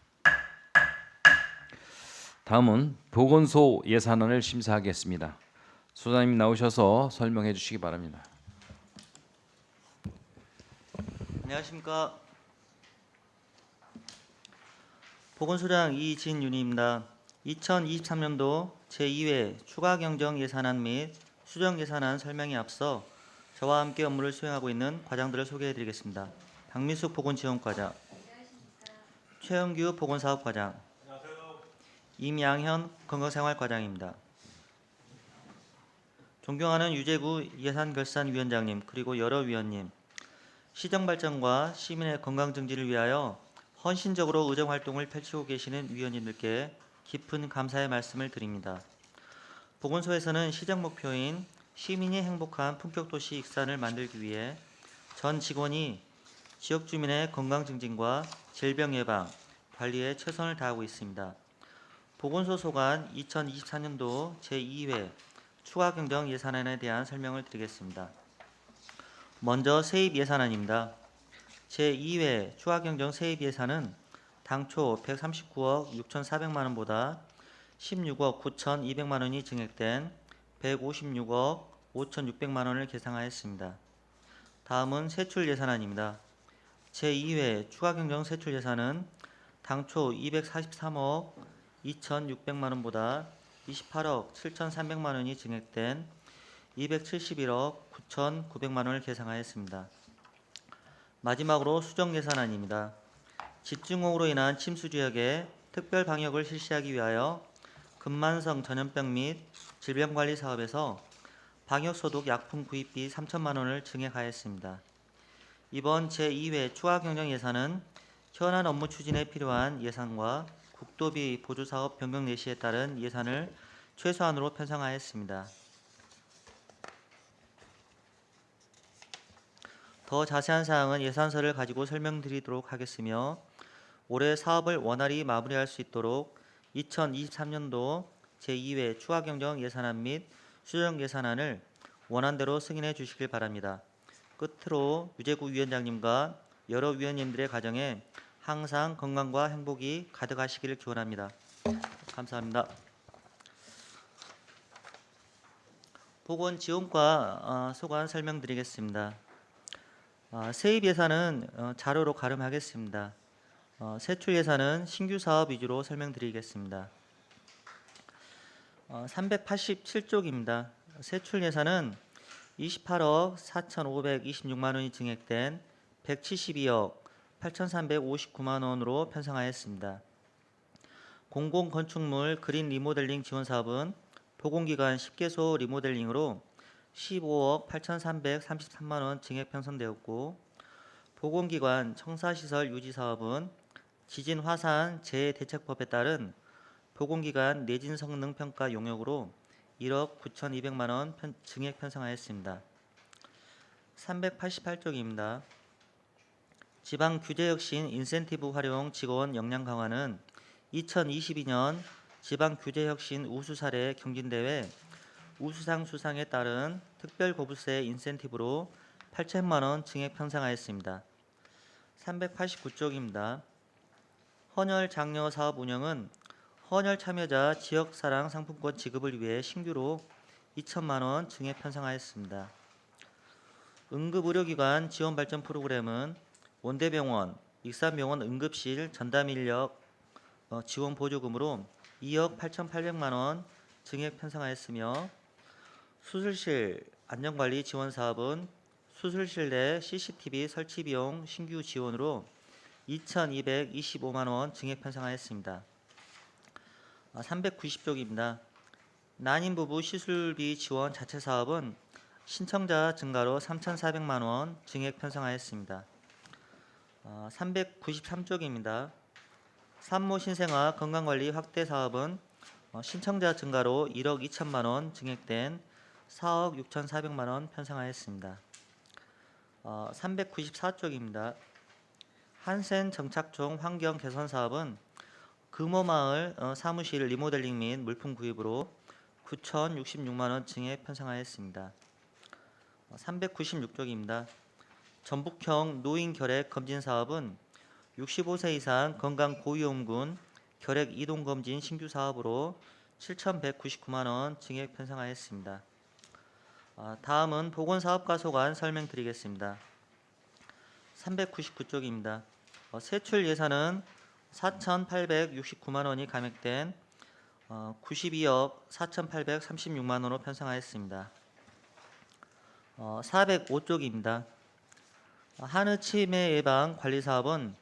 다음은 보건소 예산안을 심사하겠습니다. 소장님 나오셔서 설명해 주시기 바랍니다. 안녕하십니까. 보건소장 이진윤입니다. 2023년도 제2회 추가경정 예산안 및 수정 예산안 설명에 앞서 저와 함께 업무를 수행하고 있는 과장들을 소개해드리겠습니다. 박민숙 보건지원과장, 최영규 보건사업과장, 임양현 건강생활과장입니다. 존경하는 유재구 예산결산위원장님 그리고 여러 위원님, 시정 발전과 시민의 건강 증진을 위하여 헌신적으로 의정 활동을 펼치고 계시는 위원님들께 깊은 감사의 말씀을 드립니다. 보건소에서는 시정 목표인 시민이 행복한 품격도시 익산을 만들기 위해 전 직원이 지역 주민의 건강 증진과 질병 예방, 관리에 최선을 다하고 있습니다. 보건소 소관 2024년도 제2회 추가 경정 예산안에 대한 설명을 드리겠습니다. 먼저 세입 예산안입니다. 제2회 추가 경정 세입 예산은 당초 139억 6,400만 원보다 16억 9,200만 원이 증액된 156억 5,600만 원을 계상하였습니다. 다음은 세출 예산안입니다. 제2회 추가 경정 세출 예산은 당초 243억 2,600만 원보다 28억 7,300만 원이 증액된 271억 9,900만 원을 계상하였습니다. 마지막으로 수정 예산안입니다. 집중호우로 인한 침수 지역에 특별 방역을 실시하기 위하여 금만성 전염병 및 질병관리 사업에서 방역소독 약품 구입비 3천만 원을 증액하였습니다. 이번 제2회 추가 경정 예산은 현안 업무 추진에 필요한 예산과 국도비 보조사업 변경 예시에 따른 예산을 최소한으로 편성하였습니다. 더 자세한 사항은 예산서를 가지고 설명드리도록 하겠으며 올해 사업을 원활히 마무리할 수 있도록 2023년도 제2회 추가 경정 예산안 및 수정 예산안을 원안대로 승인해 주시길 바랍니다. 끝으로 유재구 위원장님과 여러 위원님들의 가정에 항상 건강과 행복이 가득하시기를 기원합니다. 감사합니다. 보건지원과 소관 설명드리겠습니다. 세입 예산은 자료로 가름하겠습니다. 세출 예산은 신규 사업 위주로 설명드리겠습니다. 387쪽입니다. 세출 예산은 28억 4,526만 원이 증액된 172억 8,359만 원으로 편성하였습니다. 공공건축물 그린 리모델링 지원 사업은 보건기관 10개소 리모델링으로 15억 8,333만 원 증액 편성되었고, 보건기관 청사시설 유지 사업은 지진 화산 재해대책법에 따른 보건기관 내진 성능 평가 용역으로 1억 9,200만 원 증액 편성하였습니다. 388쪽입니다. 지방규제혁신 인센티브 활용 직원 역량 강화는 2022년 지방규제혁신 우수 사례 경진대회 우수상 수상에 따른 특별고부세 인센티브로 8천만 원 증액 편성하였습니다. 389쪽입니다. 헌혈 장려 사업 운영은 헌혈 참여자 지역사랑 상품권 지급을 위해 신규로 2천만 원 증액 편성하였습니다. 응급의료기관 지원 발전 프로그램은 원대병원, 익산병원 응급실 전담 인력 지원 보조금으로 2억 8,800만 원 증액 편성하였으며, 수술실 안전관리 지원 사업은 수술실 내 CCTV 설치 비용 신규 지원으로 2,225만 원 증액 편성하였습니다. 390쪽입니다. 난임 부부 시술비 지원 자체 사업은 신청자 증가로 3,400만 원 증액 편성하였습니다. 393쪽입니다. 산모 신생아 건강관리 확대 사업은 신청자 증가로 1억 2천만 원 증액된 4억 6,400만 원 편성하였습니다. 394쪽입니다. 한센 정착종 환경 개선 사업은 금호마을 사무실 리모델링 및 물품 구입으로 9,066만 원 증액 편성하였습니다. 396쪽입니다. 전북형 노인 결핵 검진 사업은 65세 이상 건강 고위험군 결핵 이동 검진 신규 사업으로 7,199만 원 증액 편성하였습니다. 다음은 보건사업과 소관 설명드리겠습니다. 399쪽입니다. 세출 예산은 4,869만 원이 감액된 92억 4,836만 원으로 편성하였습니다. 405쪽입니다. 한의 치매 예방 관리 사업은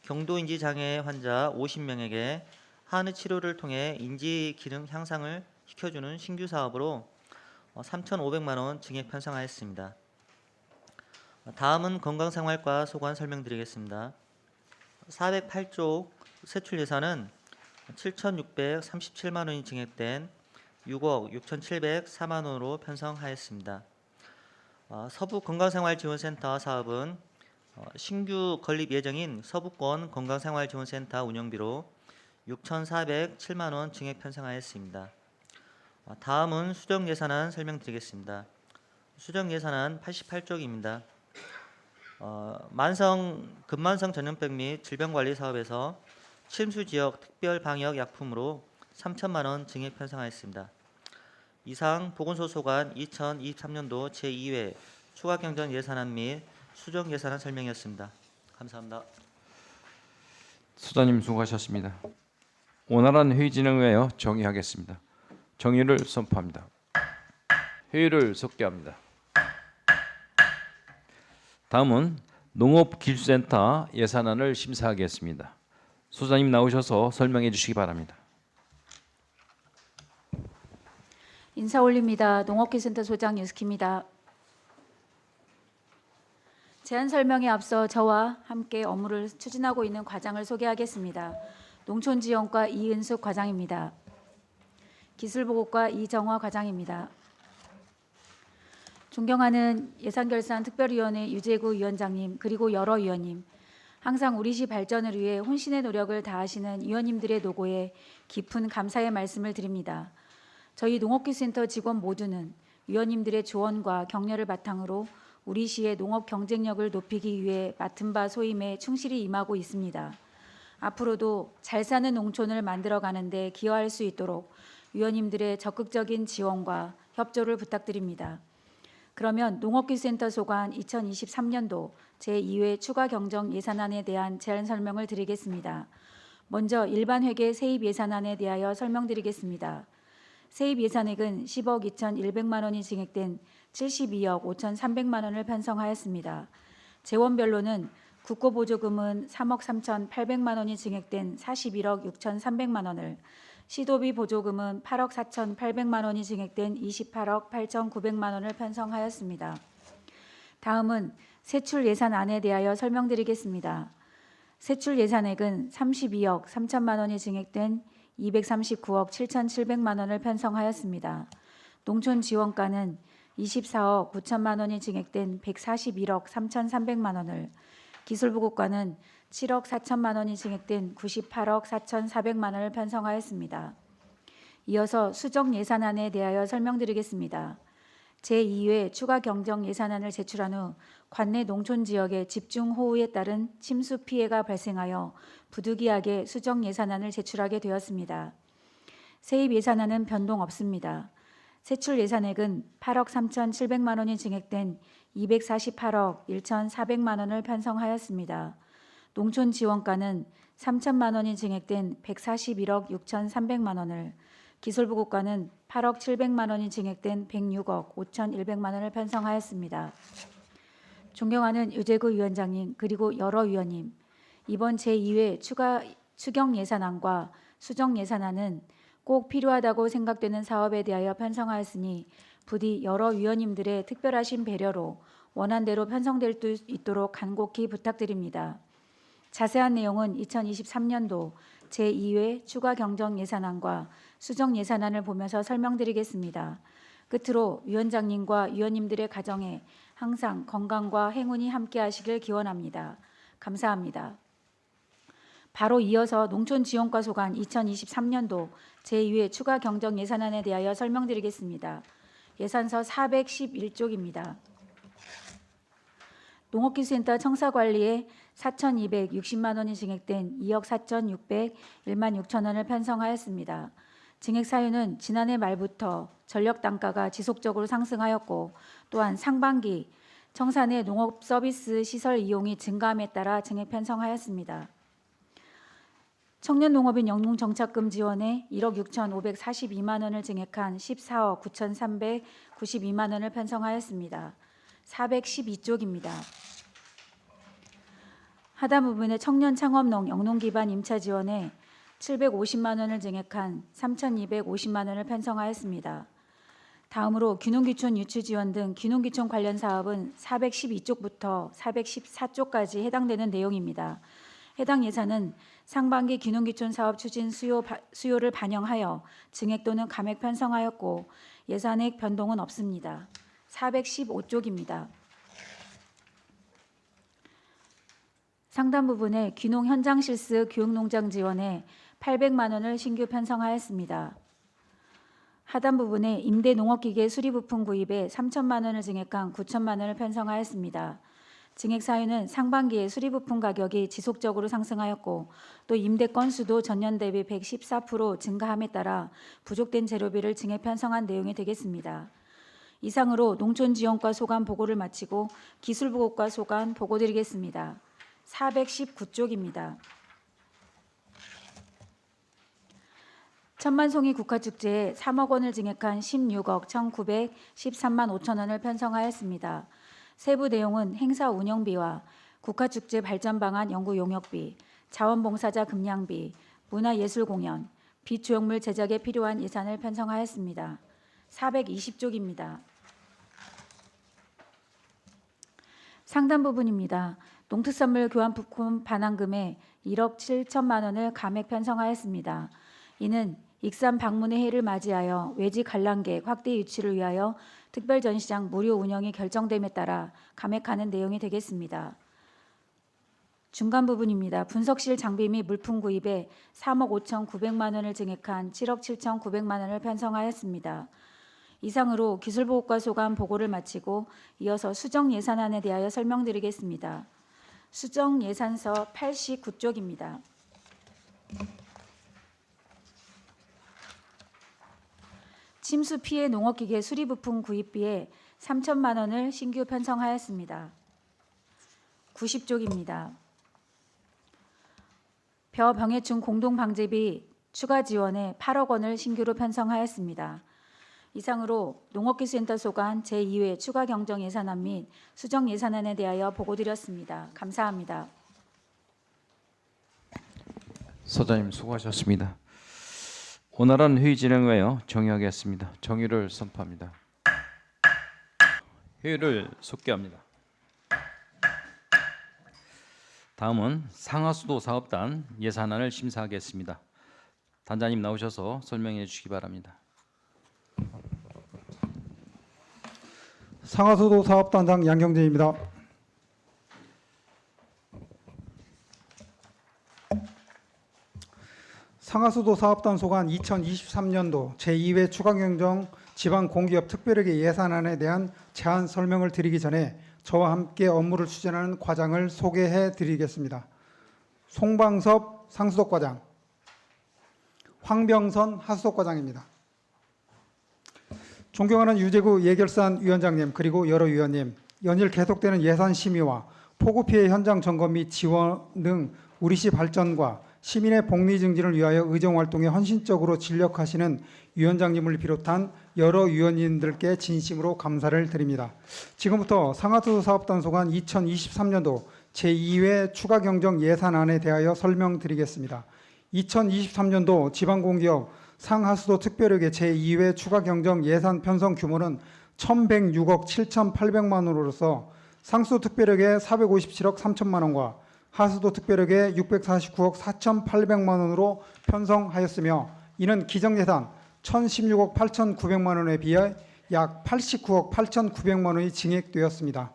경도인지 장애 환자 50명에게 한의 치료를 통해 인지 기능 향상을 시켜주는 신규 사업으로 3,500만 원 증액 편성하였습니다. 다음은 건강생활과 소관 설명드리겠습니다. 408조 세출 예산은 7,637만 원이 증액된 6억 6,704만 원으로 편성하였습니다. 서부 건강생활지원센터 사업은 신규 건립 예정인 서부권 건강생활지원센터 운영비로 6,407만 원 증액 편성하였습니다. 다음은 수정 예산안 설명드리겠습니다. 수정 예산안 88쪽입니다. 급만성 전염병 및 질병관리 사업에서 침수 지역 특별 방역 약품으로 3천만 원 증액 편성하였습니다. 이상 보건소 소관 2023년도 제2회 추가 경정 예산안 및 수정 예산안 설명이었습니다. 감사합니다. 수장님 수고하셨습니다. 원활한 회의 진행을 위하여 정의하겠습니다. 정의를 선포합니다. 회의를 속개합니다. 다음은 농업기술센터 예산안을 심사하겠습니다. 소장님 나오셔서 설명해 주시기 바랍니다. 인사 올립니다. 농업기술센터 소장 유스키입니다. 제안 설명에 앞서 저와 함께 업무를 추진하고 있는 과장을 소개하겠습니다. 농촌지원과 이은숙 과장입니다. 기술보고과 이정화 과장입니다. 존경하는 예산결산특별위원회 유재구 위원장님 그리고 여러 위원님, 항상 우리시 발전을 위해 혼신의 노력을 다하시는 위원님들의 노고에 깊은 감사의 말씀을 드립니다. 저희 농업기술센터 직원 모두는 위원님들의 조언과 격려를 바탕으로 우리 시의 농업 경쟁력을 높이기 위해 맡은 바 소임에 충실히 임하고 있습니다. 앞으로도 잘 사는 농촌을 만들어가는 데 기여할 수 있도록 위원님들의 적극적인 지원과 협조를 부탁드립니다. 그러면 농업기술센터 소관 2023년도 제2회 추가 경정 예산안에 대한 제안 설명을 드리겠습니다. 먼저 일반회계 세입 예산안에 대하여 설명드리겠습니다. 세입 예산액은 10억 2,100만 원이 증액된 72억 5,300만 원을 편성하였습니다. 재원별로는 국고보조금은 3억 3,800만 원이 증액된 41억 6,300만 원을, 시도비 보조금은 8억 4,800만 원이 증액된 28억 8,900만 원을 편성하였습니다. 다음은 세출 예산안에 대하여 설명드리겠습니다. 세출 예산액은 32억 3천만 원이 증액된 239억 7,700만 원을 편성하였습니다. 농촌 지원과는 24억 9천만 원이 증액된 141억 3,300만 원을, 기술보고과는 7억 4천만 원이 증액된 98억 4,400만 원을 편성하였습니다. 이어서 수정 예산안에 대하여 설명드리겠습니다. 제2회 추가 경정 예산안을 제출한 후 관내 농촌 지역의 집중호우에 따른 침수 피해가 발생하여 부득이하게 수정 예산안을 제출하게 되었습니다. 세입 예산안은 변동 없습니다. 세출 예산액은 8억 3,700만 원이 증액된 248억 1,400만 원을 편성하였습니다. 농촌 지원과는 3천만 원이 증액된 141억 6,300만 원을, 기술보고과는 8억 700만 원이 증액된 106억 5,100만 원을 편성하였습니다. 존경하는 유재구 위원장님 그리고 여러 위원님, 이번 제2회 추경 예산안과 수정 예산안은 꼭 필요하다고 생각되는 사업에 대하여 편성하였으니 부디 여러 위원님들의 특별하신 배려로 원안대로 편성될 수 있도록 간곡히 부탁드립니다. 자세한 내용은 2023년도 제2회 추가 경정 예산안과 수정 예산안을 보면서 설명드리겠습니다. 끝으로 위원장님과 위원님들의 가정에 항상 건강과 행운이 함께하시길 기원합니다. 감사합니다. 바로 이어서 농촌지원과 소관 2023년도 제2회 추가 경정 예산안에 대하여 설명드리겠습니다. 예산서 411쪽입니다. 농업기술센터 청사관리에 4,260만 원이 증액된 2억 4,601만 6천 원을 편성하였습니다. 증액 사유는 지난해 말부터 전력 단가가 지속적으로 상승하였고, 또한 상반기 청사 내 농업 서비스 시설 이용이 증가함에 따라 증액 편성하였습니다. 청년 농업인 영농정착금 지원에 1억 6,542만 원을 증액한 14억 9,392만 원을 편성하였습니다. 412쪽입니다. 하단 부분의 청년 창업농 영농 기반 임차 지원에 750만 원을 증액한 3,250만 원을 편성하였습니다. 다음으로 귀농귀촌 유치지원 등 귀농귀촌 관련 사업은 412쪽부터 414쪽까지 해당되는 내용입니다. 해당 예산은 상반기 귀농귀촌 사업 추진 수요를 반영하여 증액 또는 감액 편성하였고 예산액 변동은 없습니다. 415쪽입니다. 상단 부분에 귀농 현장 실습 교육농장 지원에 800만 원을 신규 편성하였습니다. 하단 부분에 임대 농업기계 수리부품 구입에 3천만 원을 증액한 9천만 원을 편성하였습니다. 증액 사유는 상반기에 수리부품 가격이 지속적으로 상승하였고 또 임대 건수도 전년 대비 114% 증가함에 따라 부족된 재료비를 증액 편성한 내용이 되겠습니다. 이상으로 농촌지원과 소관 보고를 마치고 기술보고과 소관 보고드리겠습니다. 419쪽입니다. 천만송이 국화축제에 3억 원을 증액한 16억 1,913만 5천 원을 편성하였습니다. 세부 내용은 행사 운영비와 국화축제 발전 방안 연구 용역비, 자원봉사자 급량비, 문화예술공연, 빛조형물 제작에 필요한 예산을 편성하였습니다. 420쪽입니다. 상단 부분입니다. 농특산물 교환부품 반환금에 1억 7천만 원을 감액 편성하였습니다. 이는 익산 방문의 해를 맞이하여 외지 관람객 확대 유치를 위하여 특별전시장 무료 운영이 결정됨에 따라 감액하는 내용이 되겠습니다. 중간 부분입니다. 분석실 장비 및 물품 구입에 3억 5,900만 원을 증액한 7억 7,900만 원을 편성하였습니다. 이상으로 기술보고과 소관 보고를 마치고 이어서 수정예산안에 대하여 설명드리겠습니다. 수정예산서 89쪽입니다. 침수 피해 농업기계 수리부품 구입비에 3천만 원을 신규 편성하였습니다. 90쪽입니다. 벼병해충 공동방제비 추가 지원에 8억 원을 신규로 편성하였습니다. 이상으로 농업기술센터 소관 제2회 추가 경정 예산안 및 수정 예산안에 대하여 보고드렸습니다. 감사합니다. 소장님 수고하셨습니다. 원활한 회의 진행을 위하여 정의하겠습니다. 정의를 선포합니다. 회의를 속개합니다. 다음은 상하수도 사업단 예산안을 심사하겠습니다. 단장님 나오셔서 설명해 주시기 바랍니다. 상하수도 사업단장 양경재입니다. 상하수도 사업단 소관 2023년도 제2회 추가경정 지방공기업 특별회계 예산안에 대한 제안 설명을 드리기 전에 저와 함께 업무를 추진하는 과장을 소개해 드리겠습니다. 송방섭 상수도 과장, 황병선 하수도 과장입니다. 존경하는 유재구 예결산 위원장님 그리고 여러 위원님, 연일 계속되는 예산 심의와 폭우 피해 현장 점검 및 지원 등 우리시 발전과 시민의 복리 증진을 위하여 의정활동에 헌신적으로 진력하시는 위원장님을 비롯한 여러 위원님들께 진심으로 감사를 드립니다. 지금부터 상하수도 사업단 소관 2023년도 제2회 추가경정 예산안에 대하여 설명드리겠습니다. 2023년도 지방공기업 상하수도 특별회계 제2회 추가경정 예산 편성 규모는 1,106억 7,800만 원으로서 상수도 특별회계 457억 3천만 원과 하수도 특별회계 649억 4,800만 원으로 편성하였으며 이는 기정예산 1,016억 8,900만 원에 비해 약 89억 8,900만 원이 증액되었습니다.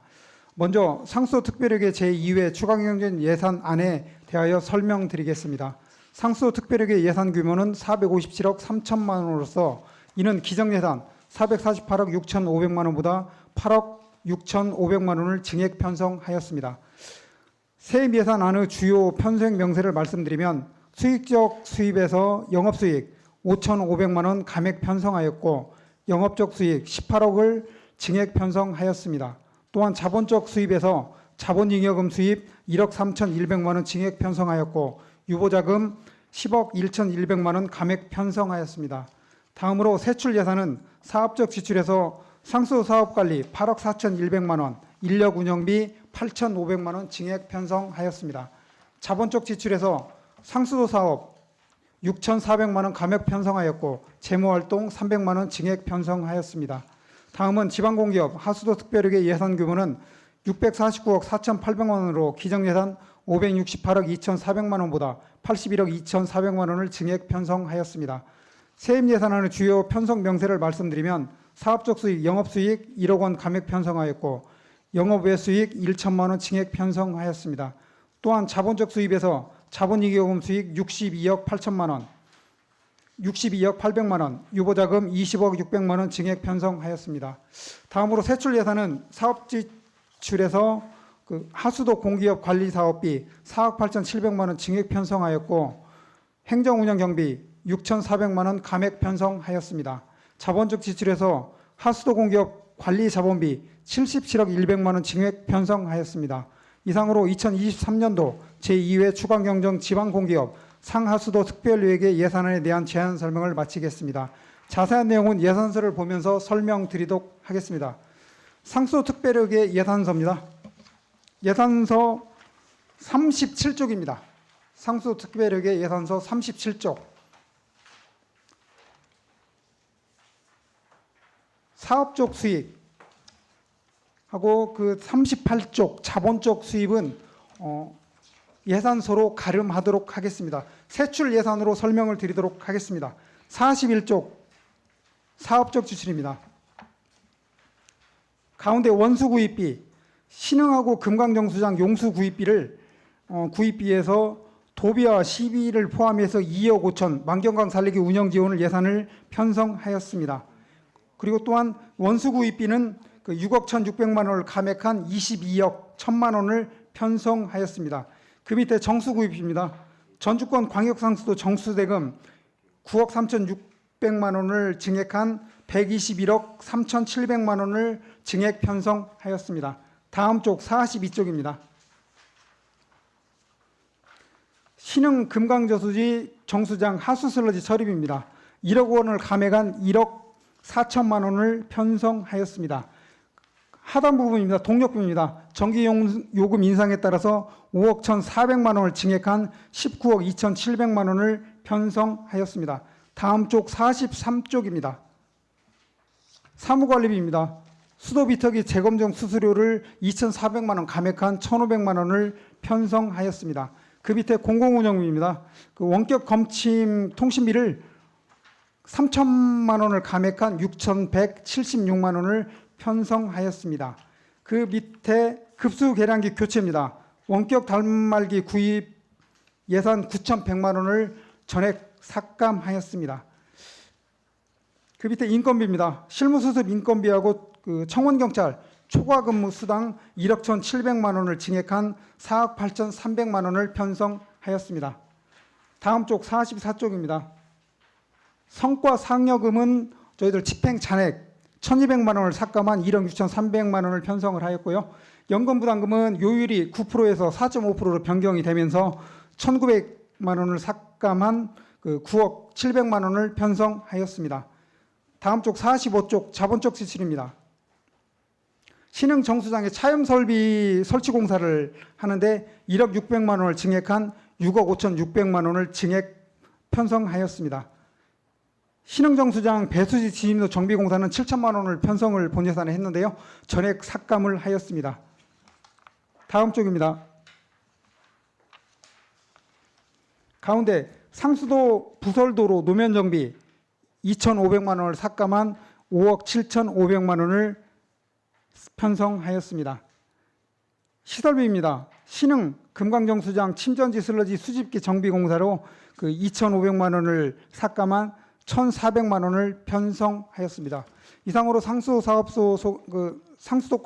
먼저 상수도 특별회계 제2회 추가경정 예산안에 대하여 설명드리겠습니다. 상수도 특별회계 예산 규모는 457억 3천만 원으로서 이는 기정예산 448억 6,500만 원보다 8억 6,500만 원을 증액 편성하였습니다. 세임 예산안의 주요 편성 명세를 말씀드리면 수익적 수입에서 영업수익 5,500만 원 감액 편성하였고 영업적 수익 18억을 증액 편성하였습니다. 또한 자본적 수입에서 자본잉여금 수입 1억 3,100만 원 증액 편성하였고 유보자금 10억 1,100만 원 감액 편성하였습니다. 다음으로 세출 예산은 사업적 지출에서 상수도 사업관리 8억 4,100만 원, 인력 운영비 8,500만 원 증액 편성하였습니다. 자본적 지출에서 상수도 사업 6,400만 원 감액 편성하였고 재무활동 300만 원 증액 편성하였습니다. 다음은 지방공기업 하수도 특별회계 예산 규모는 649억 4,800만 원으로 기정예산 568억 2,400만 원보다 81억 2,400만 원을 증액 편성하였습니다. 세입 예산안의 주요 편성 명세를 말씀드리면 사업적 수익, 영업수익 1억 원 감액 편성하였고 영업외수익 1천만 원 증액 편성하였습니다. 또한 자본적 수입에서 자본이익요금 수익 62억 8천만 원, 62억 800만 원, 유보자금 20억 600만 원 증액 편성하였습니다. 다음으로 세출 예산은 사업 지출에서 하수도 공기업 관리 사업비 4억 8,700만 원 증액 편성하였고 행정운영 경비 6,400만 원 감액 편성하였습니다. 자본적 지출에서 하수도 공기업 관리 자본비 77억 100만 원 증액 편성하였습니다. 이상으로 2023년도 제2회 추가경정 지방공기업 상하수도 특별회계 예산안에 대한 제안 설명을 마치겠습니다. 자세한 내용은 예산서를 보면서 설명드리도록 하겠습니다. 상수도 특별회계 예산서입니다. 예산서 37쪽입니다. 상수도 특별회계 예산서 37쪽. 사업적 수익 하고 그 38쪽 자본적 수입은 예산서로 가름하도록 하겠습니다. 세출 예산으로 설명을 드리도록 하겠습니다. 41쪽 사업적 지출입니다. 가운데 원수 구입비, 신흥하고 금강정수장 용수 구입비를 구입비에서 도비와 시비를 포함해서 2억 5천 만경강 살리기 운영 지원을 예산을 편성하였습니다. 그리고 또한 원수 구입비는 그 6억 1,600만 원을 감액한 22억 1,000만 원을 편성하였습니다. 그 밑에 정수구입입니다. 전주권 광역상수도 정수대금 9억 3,600만 원을 증액한 121억 3,700만 원을 증액 편성하였습니다. 다음 쪽 42쪽입니다. 신흥 금강저수지 정수장 하수슬러지 처리비입니다. 1억 원을 감액한 1억 4천만 원을 편성하였습니다. 하단 부분입니다. 동력비입니다. 전기요금 인상에 따라서 5억 1,400만 원을 증액한 19억 2,700만 원을 편성하였습니다. 다음 쪽 43쪽입니다. 사무관리비입니다. 수도비터기 재검정 수수료를 2,400만 원 감액한 1,500만 원을 편성하였습니다. 그 밑에 공공운영비입니다. 그 원격 검침 통신비를 3천만 원을 감액한 6,176만 원을 편성하였습니다. 그 밑에 급수 계량기 교체입니다. 원격 단말기 구입 예산 9,100만 원을 전액 삭감하였습니다. 그 밑에 인건비입니다. 실무수습 인건비하고 그 청원경찰 초과 근무 수당 1억 1,700만 원을 증액한 4억 8,300만 원을 편성하였습니다. 다음 쪽 44쪽입니다. 성과 상여금은 저희들 집행 잔액 1,200만 원을 삭감한 1억 6,300만 원을 편성을 하였고요. 연금부담금은 요율이 9%에서 4.5%로 변경이 되면서 1,900만 원을 삭감한 그 9억 700만 원을 편성하였습니다. 다음 쪽 45쪽 자본적 지출입니다. 신흥 정수장의 차염설비 설치 공사를 하는데 1억 600만 원을 증액한 6억 5,600만 원을 증액 편성하였습니다. 신흥정수장 배수지 진입로 정비 공사는 7천만 원을 편성을 본 예산에 했는데요. 전액 삭감을 하였습니다. 다음 쪽입니다. 가운데 상수도 부설도로 노면 정비 2,500만 원을 삭감한 5억 7,500만 원을 편성하였습니다. 시설비입니다. 신흥 금강정수장 침전지 슬러지 수집기 정비 공사로 그 2,500만 원을 삭감한 1,400만 원을 편성하였습니다. 이상으로 상수도과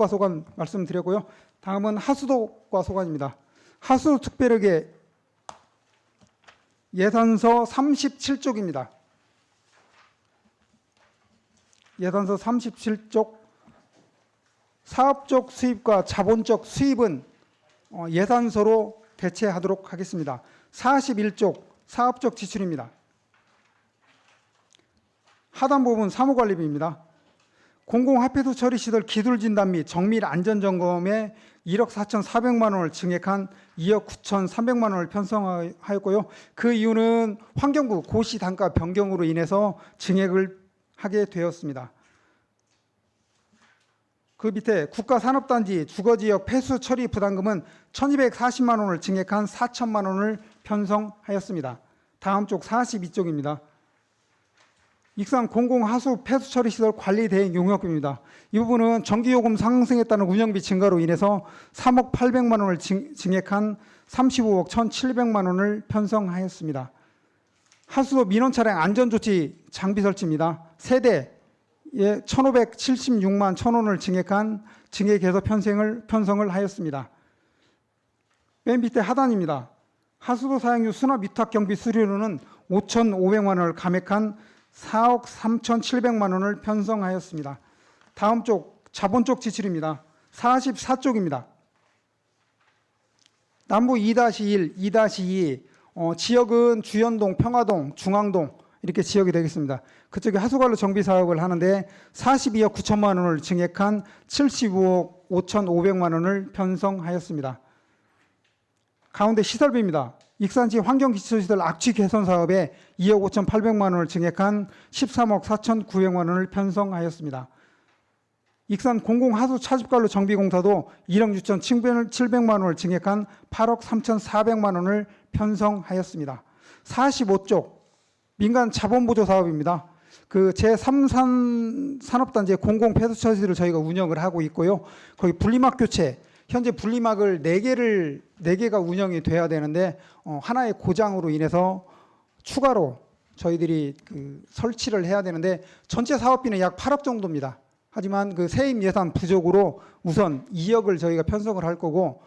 소관 말씀드렸고요. 다음은 하수도과 소관입니다. 하수도 특별회계 예산서 37쪽입니다. 예산서 37쪽 사업적 수입과 자본적 수입은 예산서로 대체하도록 하겠습니다. 41쪽 사업적 지출입니다. 하단 부분 사무관리비입니다. 공공화폐소 처리시설 기술 진단 및 정밀 안전 점검에 1억 4,400만 원을 증액한 2억 9,300만 원을 편성하였고요. 그 이유는 환경부 고시 단가 변경으로 인해서 증액을 하게 되었습니다. 그 밑에 국가산업단지 주거지역 폐수 처리 부담금은 1,240만 원을 증액한 4천만 원을 편성하였습니다. 다음 쪽 42쪽입니다. 익산 공공하수 폐수 처리 시설 관리 대행 용역비입니다. 이 부분은 전기요금 상승에 따른 운영비 증가로 인해서 3억 800만 원을 증액한 35억 1,700만 원을 편성하였습니다. 하수도 민원 차량 안전조치 장비 설치입니다. 세대에 1,576만 1,000원을 증액한 증액해서 편성을 하였습니다. 맨 밑에 하단입니다. 하수도 사용료 수납 위탁 경비 수수료는 5,500만 원을 감액한 4억 3,700만 원을 편성하였습니다. 다음 쪽 자본 쪽 지출입니다. 44쪽입니다. 남부 2-1, 2-2 지역은 주연동, 평화동, 중앙동 이렇게 지역이 되겠습니다. 그쪽에 하수관로 정비 사업을 하는데 42억 9천만 원을 증액한 75억 5,500만 원을 편성하였습니다. 가운데 시설비입니다. 익산시 환경기초시설 악취 개선 사업에 2억 5,800만 원을 증액한 13억 4,900만 원을 편성하였습니다. 익산 공공하수 차집관로 정비공사도 1억 6,700만 원을 증액한 8억 3,400만 원을 편성하였습니다. 45쪽 민간 자본보조 사업입니다. 그 제3산 산업단지의 공공폐수처리를 저희가 운영을 하고 있고요. 거기 분리막 교체, 현재 분리막을 4개가 운영이 돼야 되는데 하나의 고장으로 인해서 추가로 저희들이 그 설치를 해야 되는데 전체 사업비는 약 8억 정도입니다. 하지만 그 세입 예산 부족으로 우선 2억을 저희가 편성을 할 거고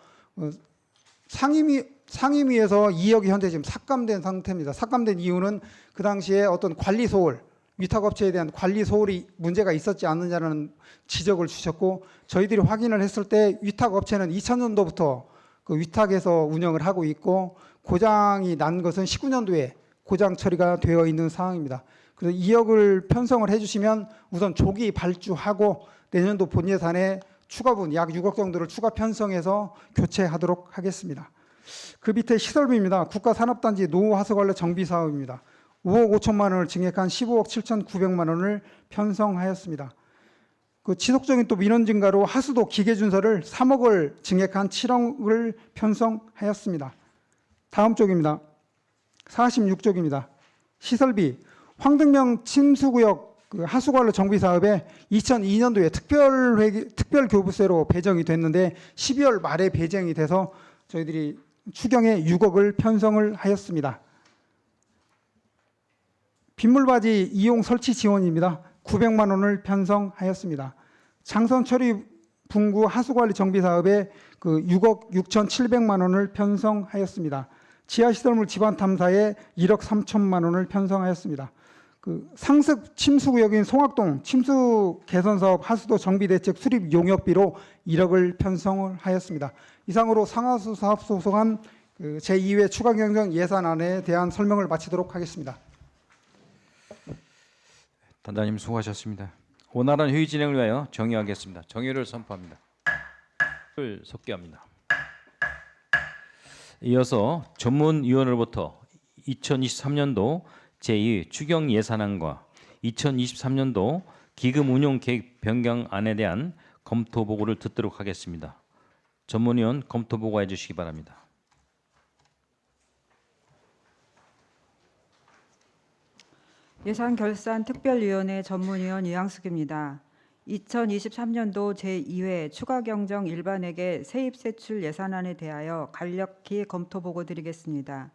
상임위에서 2억이 현재 지금 삭감된 상태입니다. 삭감된 이유는 그 당시에 어떤 관리 소홀, 위탁업체에 대한 관리 소홀이 문제가 있었지 않느냐는 지적을 주셨고 저희들이 확인을 했을 때 위탁업체는 2000년도부터 그 위탁해서 운영을 하고 있고 고장이 난 것은 19년도에 고장 처리가 되어 있는 상황입니다. 그래서 2억을 편성을 해주시면 우선 조기 발주하고 내년도 본 예산에 추가분 약 6억 정도를 추가 편성해서 교체하도록 하겠습니다. 그 밑에 시설비입니다. 국가산업단지 노후하수관로 정비사업입니다. 5억 5천만 원을 증액한 15억 7,900만 원을 편성하였습니다. 그 지속적인 또 민원 증가로 하수도 기계준설을 3억을 증액한 7억을 편성하였습니다. 다음 쪽입니다. 46쪽입니다. 시설비 황등명 침수구역 그 하수관로 정비 사업에 2002년도에 특별교부세로 배정이 됐는데 12월 말에 배정이 돼서 저희들이 추경에 6억을 편성을 하였습니다. 빗물바지 이용 설치 지원입니다. 900만 원을 편성하였습니다. 장선 처리 분구 하수관리 정비 사업에 그 6억 6,700만 원을 편성하였습니다. 지하시설물 집안 탐사에 1억 3천만 원을 편성하였습니다. 그 상습 침수구역인 송악동 침수 개선 사업 하수도 정비 대책 수립 용역비로 1억을 편성을 하였습니다. 이상으로 상하수 사업 소속한 그 제2회 추가 경정 예산안에 대한 설명을 마치도록 하겠습니다. 단장님 수고하셨습니다. 원활한 회의 진행을 위하여 정의하겠습니다. 정의를 선포합니다. 를 속기합니다. 이어서 전문위원으로부터 2023년도 제2 추경 예산안과 2023년도 기금 운용 계획 변경안에 대한 검토 보고를 듣도록 하겠습니다. 전문위원 검토 보고해 주시기 바랍니다. 예산결산특별위원회 전문위원 이양숙입니다. 2023년도 제2회 추가경정 일반회계 세입세출 예산안에 대하여 간략히 검토 보고 드리겠습니다.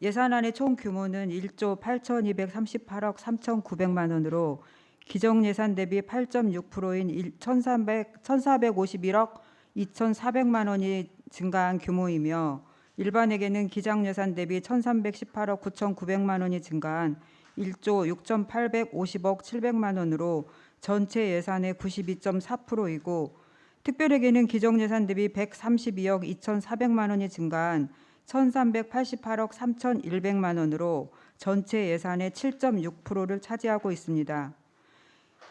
예산안의 총 규모는 1조 8,238억 3,900만 원으로 기정예산 대비 8.6%인 1,451억 2,400만 원이 증가한 규모이며 일반회계는 기정예산 대비 1,318억 9,900만 원이 증가한 1조 6,850억 700만 원으로 전체 예산의 92.4%이고 특별회계는 기정예산 대비 132억 2,400만 원이 증가한 1,388억 3,100만 원으로 전체 예산의 7.6%를 차지하고 있습니다.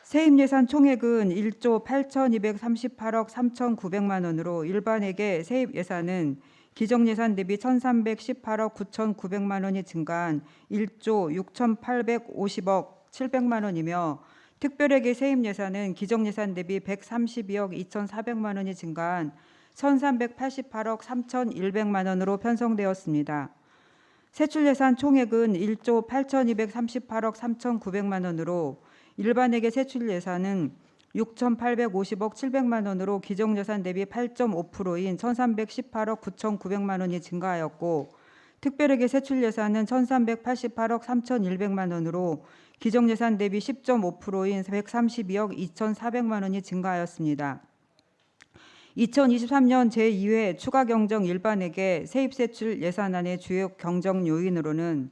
세입 예산 총액은 1조 8,238억 3,900만 원으로 일반회계 세입 예산은 기정 예산 대비 1,318억 9,900만 원이 증가한 1조 6,850억 700만 원이며 특별회계 세입 예산은 기정 예산 대비 132억 2,400만 원이 증가한 1,388억 3,100만 원으로 편성되었습니다. 세출 예산 총액은 1조 8,238억 3,900만 원으로 일반회계 세출 예산은 6,850억 700만 원으로 기정 예산 대비 8.5%인 1,318억 9,900만 원이 증가하였고 특별회계 세출 예산은 1,388억 3,100만 원으로 기정 예산 대비 10.5%인 132억 2,400만 원이 증가하였습니다. 2023년 제2회 추가 경정 일반회계 세입 세출 예산안의 주요 경정 요인으로는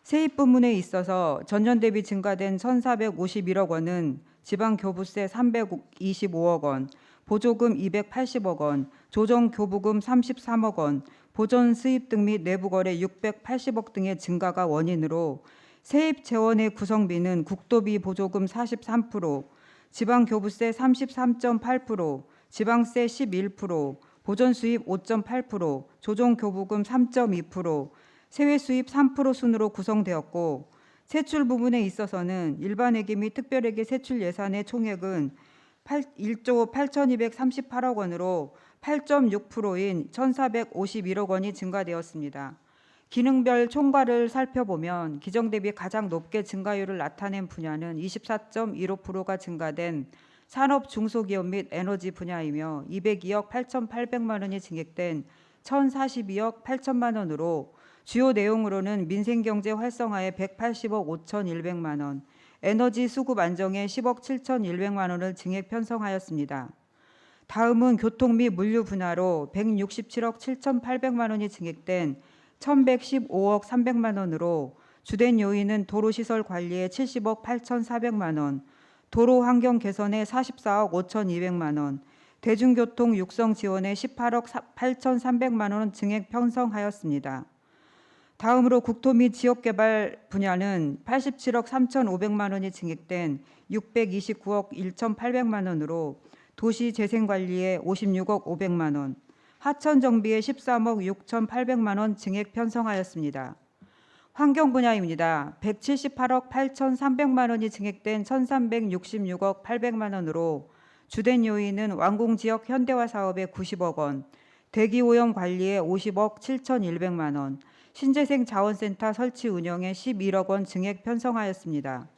세입 부문에 있어서 전년 대비 증가된 1,451억 원은 지방교부세 325억 원, 보조금 280억 원, 조정교부금 33억 원, 보전 수입 등 및 내부거래 680억 등의 증가가 원인으로 세입 재원의 구성비는 국도비 보조금 43%, 지방교부세 33.8%, 지방세 11%, 보전 수입 5.8%, 조정교부금 3.2%, 세외 수입 3% 순으로 구성되었고 세출 부분에 있어서는 일반회계 및 특별회계 세출 예산의 총액은 1조 8,238억 원으로 8.6%인 1,451억 원이 증가되었습니다. 기능별 총괄을 살펴보면 기정 대비 가장 높게 증가율을 나타낸 분야는 24.15%가 증가된 산업 중소기업 및 에너지 분야이며 202억 8,800만 원이 증액된 1,042억 8천만 원으로 주요 내용으로는 민생경제 활성화에 180억 5,100만 원, 에너지 수급 안정에 10억 7,100만 원을 증액 편성하였습니다. 다음은 교통 및 물류 분야로 167억 7,800만 원이 증액된 1,115억 300만 원으로 주된 요인은 도로시설 관리에 70억 8,400만 원, 도로 환경 개선에 44억 5,200만 원, 대중교통 육성 지원에 18억 8,300만 원 증액 편성하였습니다. 다음으로 국토 및 지역개발 분야는 87억 3,500만 원이 증액된 629억 1,800만 원으로 도시재생관리에 56억 500만 원, 하천정비에 13억 6,800만 원 증액 편성하였습니다. 환경 분야입니다. 178억 8,300만 원이 증액된 1,366억 800만 원으로 주된 요인은 완공지역 현대화 사업에 90억 원, 대기오염 관리에 50억 7,100만 원, 신재생 자원센터 설치 운영에 11억 원 증액 편성하였습니다.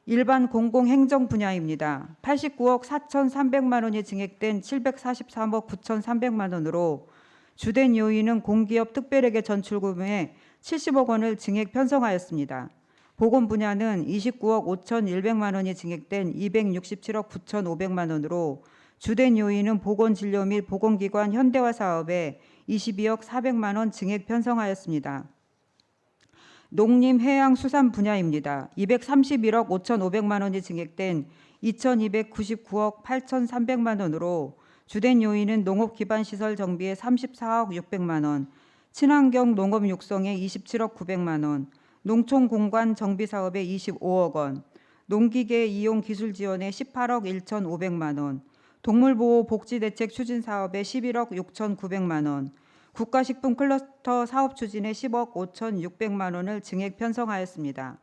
일반 공공행정 분야입니다. 89억 4,300만 원이 증액된 743억 9,300만 원으로 주된 요인은 공기업 특별회계 전출금에 70억 원을 증액 편성하였습니다. 보건 분야는 29억 5,100만 원이 증액된 267억 9,500만 원으로 주된 요인은 보건진료 및 보건기관 현대화 사업에 22억 400만 원 증액 편성하였습니다. 농림해양수산 분야입니다. 231억 5,500만 원이 증액된 2,299억 8,300만 원으로 주된 요인은 농업기반시설 정비에 34억 600만 원, 친환경 농업 육성에 27억 900만 원, 농촌공간 정비 사업에 25억 원, 농기계 이용 기술 지원에 18억 1,500만 원, 동물보호 복지대책 추진 사업에 11억 6,900만 원, 국가식품 클러스터 사업 추진에 10억 5,600만 원을 증액 편성하였습니다.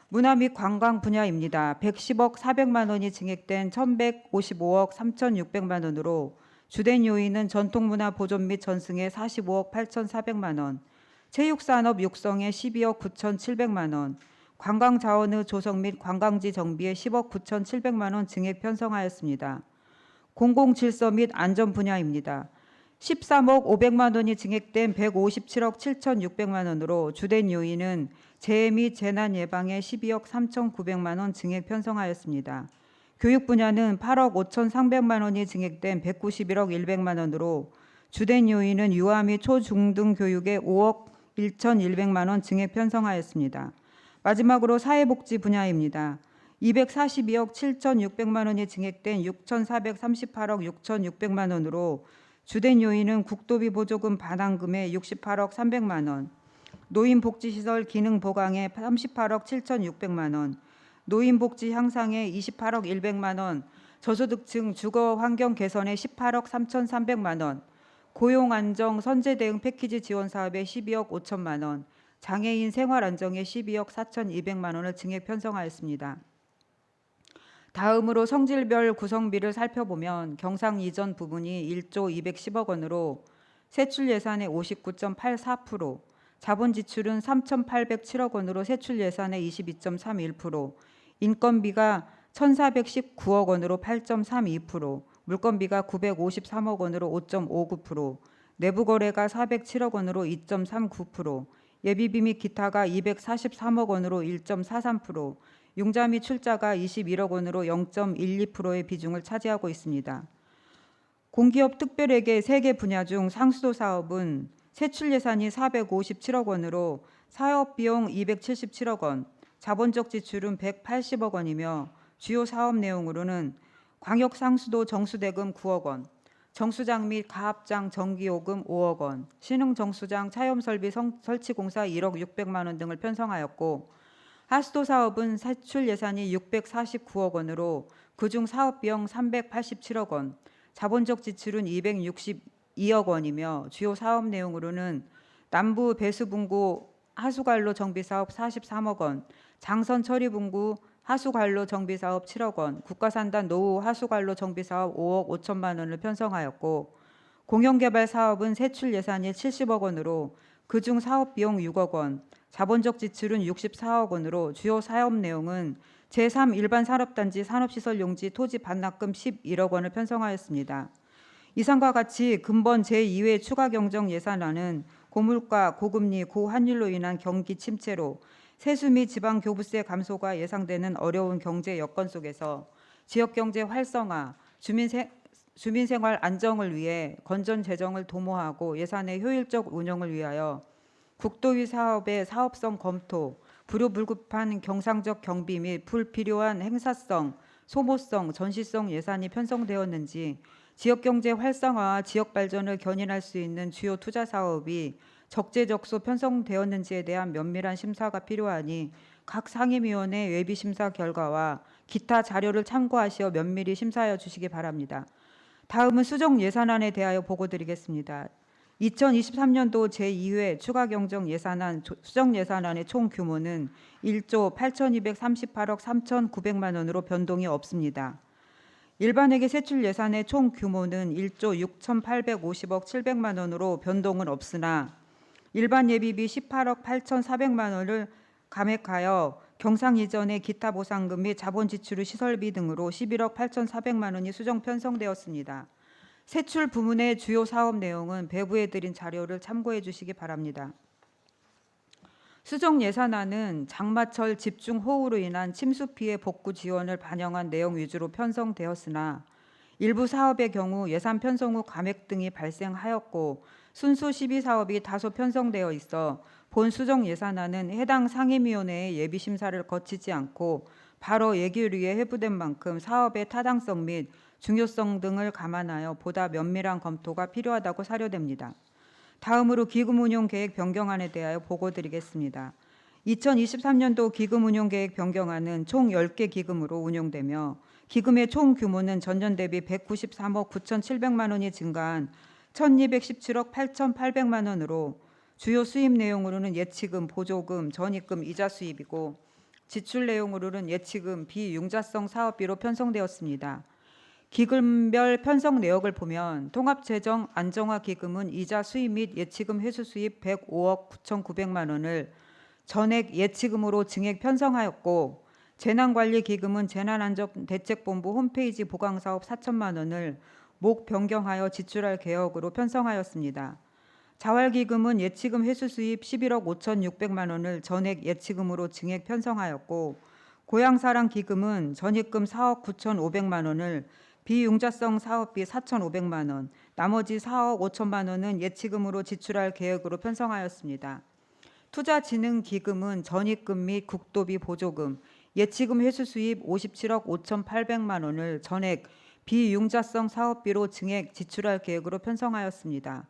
문화 및 관광 분야입니다. 110억 400만 원이 증액된 1,155억 3,600만 원으로 주된 요인은 전통문화 보존 및 전승에 45억 8,400만 원, 체육산업 육성에 12억 9,700만 원, 관광자원의 조성 및 관광지 정비에 10억 9,700만 원 증액 편성하였습니다. 공공질서 및 안전 분야입니다. 13억 500만 원이 증액된 157억 7,600만 원으로 주된 요인은 재해 및 재난 예방에 12억 3,900만 원 증액 편성하였습니다. 교육 분야는 8억 5,300만 원이 증액된 191억 100만 원으로 주된 요인은 유아 및 초중등 교육에 5억 1,100만 원 증액 편성하였습니다. 마지막으로 사회복지 분야입니다. 242억 7,600만 원이 증액된 6,438억 6,600만 원으로 주된 요인은 국도비 보조금 반환금에 68억 300만 원, 노인복지시설 기능 보강에 38억 7,600만 원, 노인복지 향상에 28억 100만 원, 저소득층 주거 환경 개선에 18억 3,300만 원, 고용 안정 선제 대응 패키지 지원 사업에 12억 5천만 원, 장애인 생활 안정에 12억 4,200만 원을 증액 편성하였습니다. 다음으로 성질별 구성비를 살펴보면 경상 이전 부분이 1조 210억 원으로 세출 예산의 59.84%, 자본 지출은 3,807억 원으로 세출 예산의 22.31%, 인건비가 1,419억 원으로 8.32%, 물건비가 953억 원으로 5.59%, 내부 거래가 407억 원으로 2.39%, 예비비 및 기타가 243억 원으로 1.43%, 융자 및 출자가 21억 원으로 0.12%의 비중을 차지하고 있습니다. 공기업 특별회계 3개 분야 중 상수도 사업은 세출 예산이 457억 원으로 사업 비용 277억 원, 자본적 지출은 180억 원이며 주요 사업 내용으로는 광역 상수도 정수대금 9억 원, 정수장 및 가압장 전기요금 5억 원, 신흥 정수장 차염설비 설치 공사 1억 600만 원 등을 편성하였고, 하수도 사업은 세출 예산이 649억 원으로 그중 사업 비용 387억 원, 자본적 지출은 262억 원이며 주요 사업 내용으로는 남부 배수분구 하수관로 정비 사업 43억 원, 장선 처리분구 하수관로 정비 사업 7억 원, 국가산단 노후 하수관로 정비 사업 5억 5천만 원을 편성하였고, 공영개발 사업은 세출 예산이 70억 원으로 그중 사업 비용 6억 원, 자본적 지출은 64억 원으로 주요 사업 내용은 제3 일반 산업단지 산업시설 용지 토지 반납금 11억 원을 편성하였습니다. 이상과 같이 근본 제2회 추가 경정 예산안은 고물가, 고금리, 고환율로 인한 경기 침체로 세수 및 지방 교부세 감소가 예상되는 어려운 경제 여건 속에서 지역 경제 활성화, 주민 생활 안정을 위해 건전 재정을 도모하고 예산의 효율적 운영을 위하여 국도위 사업의 사업성 검토, 불효불급한 경상적 경비 및 불필요한 행사성, 소모성, 전시성 예산이 편성되었는지, 지역경제 활성화와 지역 발전을 견인할 수 있는 주요 투자 사업이 적재적소 편성되었는지에 대한 면밀한 심사가 필요하니 각 상임위원회 예비심사 결과와 기타 자료를 참고하시어 면밀히 심사하여 주시기 바랍니다. 다음은 수정 예산안에 대하여 보고드리겠습니다. 2023년도 제2회 추가 경정 예산안 수정 예산안의 총 규모는 1조 8,238억 3,900만 원으로 변동이 없습니다. 일반회계 세출 예산의 총 규모는 1조 6,850억 700만 원으로 변동은 없으나 일반 예비비 18억 8,400만 원을 감액하여 경상 이전의 기타 보상금 및 자본 지출 후 시설비 등으로 11억 8,400만 원이 수정 편성되었습니다. 세출 부문의 주요 사업 내용은 배부해 드린 자료를 참고해 주시기 바랍니다. 수정 예산안은 장마철 집중호우로 인한 침수 피해 복구 지원을 반영한 내용 위주로 편성되었으나 일부 사업의 경우 예산 편성 후 감액 등이 발생하였고 순수 시비 사업이 다소 편성되어 있어 본 수정 예산안은 해당 상임위원회의 예비 심사를 거치지 않고 바로 예결위에 회부된 만큼 사업의 타당성 및 중요성 등을 감안하여 보다 면밀한 검토가 필요하다고 사료됩니다. 다음으로 기금운용계획 변경안에 대하여 보고드리겠습니다. 2023년도 기금운용계획 변경안은 총 10개 기금으로 운용되며 기금의 총 규모는 전년 대비 193억 9,700만 원이 증가한 1,217억 8,800만 원으로 주요 수입 내용으로는 예치금, 보조금, 전입금, 이자 수입이고 지출 내용으로는 예치금, 비융자성 사업비로 편성되었습니다. 기금별 편성 내역을 보면 통합재정 안정화 기금은 이자 수입 및 예치금 회수 수입 105억 9,900만 원을 전액 예치금으로 증액 편성하였고 재난관리 기금은 재난안전대책본부 홈페이지 보강사업 4천만 원을 목 변경하여 지출할 계획으로 편성하였습니다. 자활기금은 예치금 회수 수입 11억 5,600만 원을 전액 예치금으로 증액 편성하였고 고향사랑 기금은 전입금 4억 9,500만 원을 비융자성 사업비 4,500만 원, 나머지 4억 5천만 원은 예치금으로 지출할 계획으로 편성하였습니다. 투자진흥기금은 전입금 및 국도비 보조금, 예치금 회수 수입 57억 5,800만 원을 전액 비융자성 사업비로 증액 지출할 계획으로 편성하였습니다.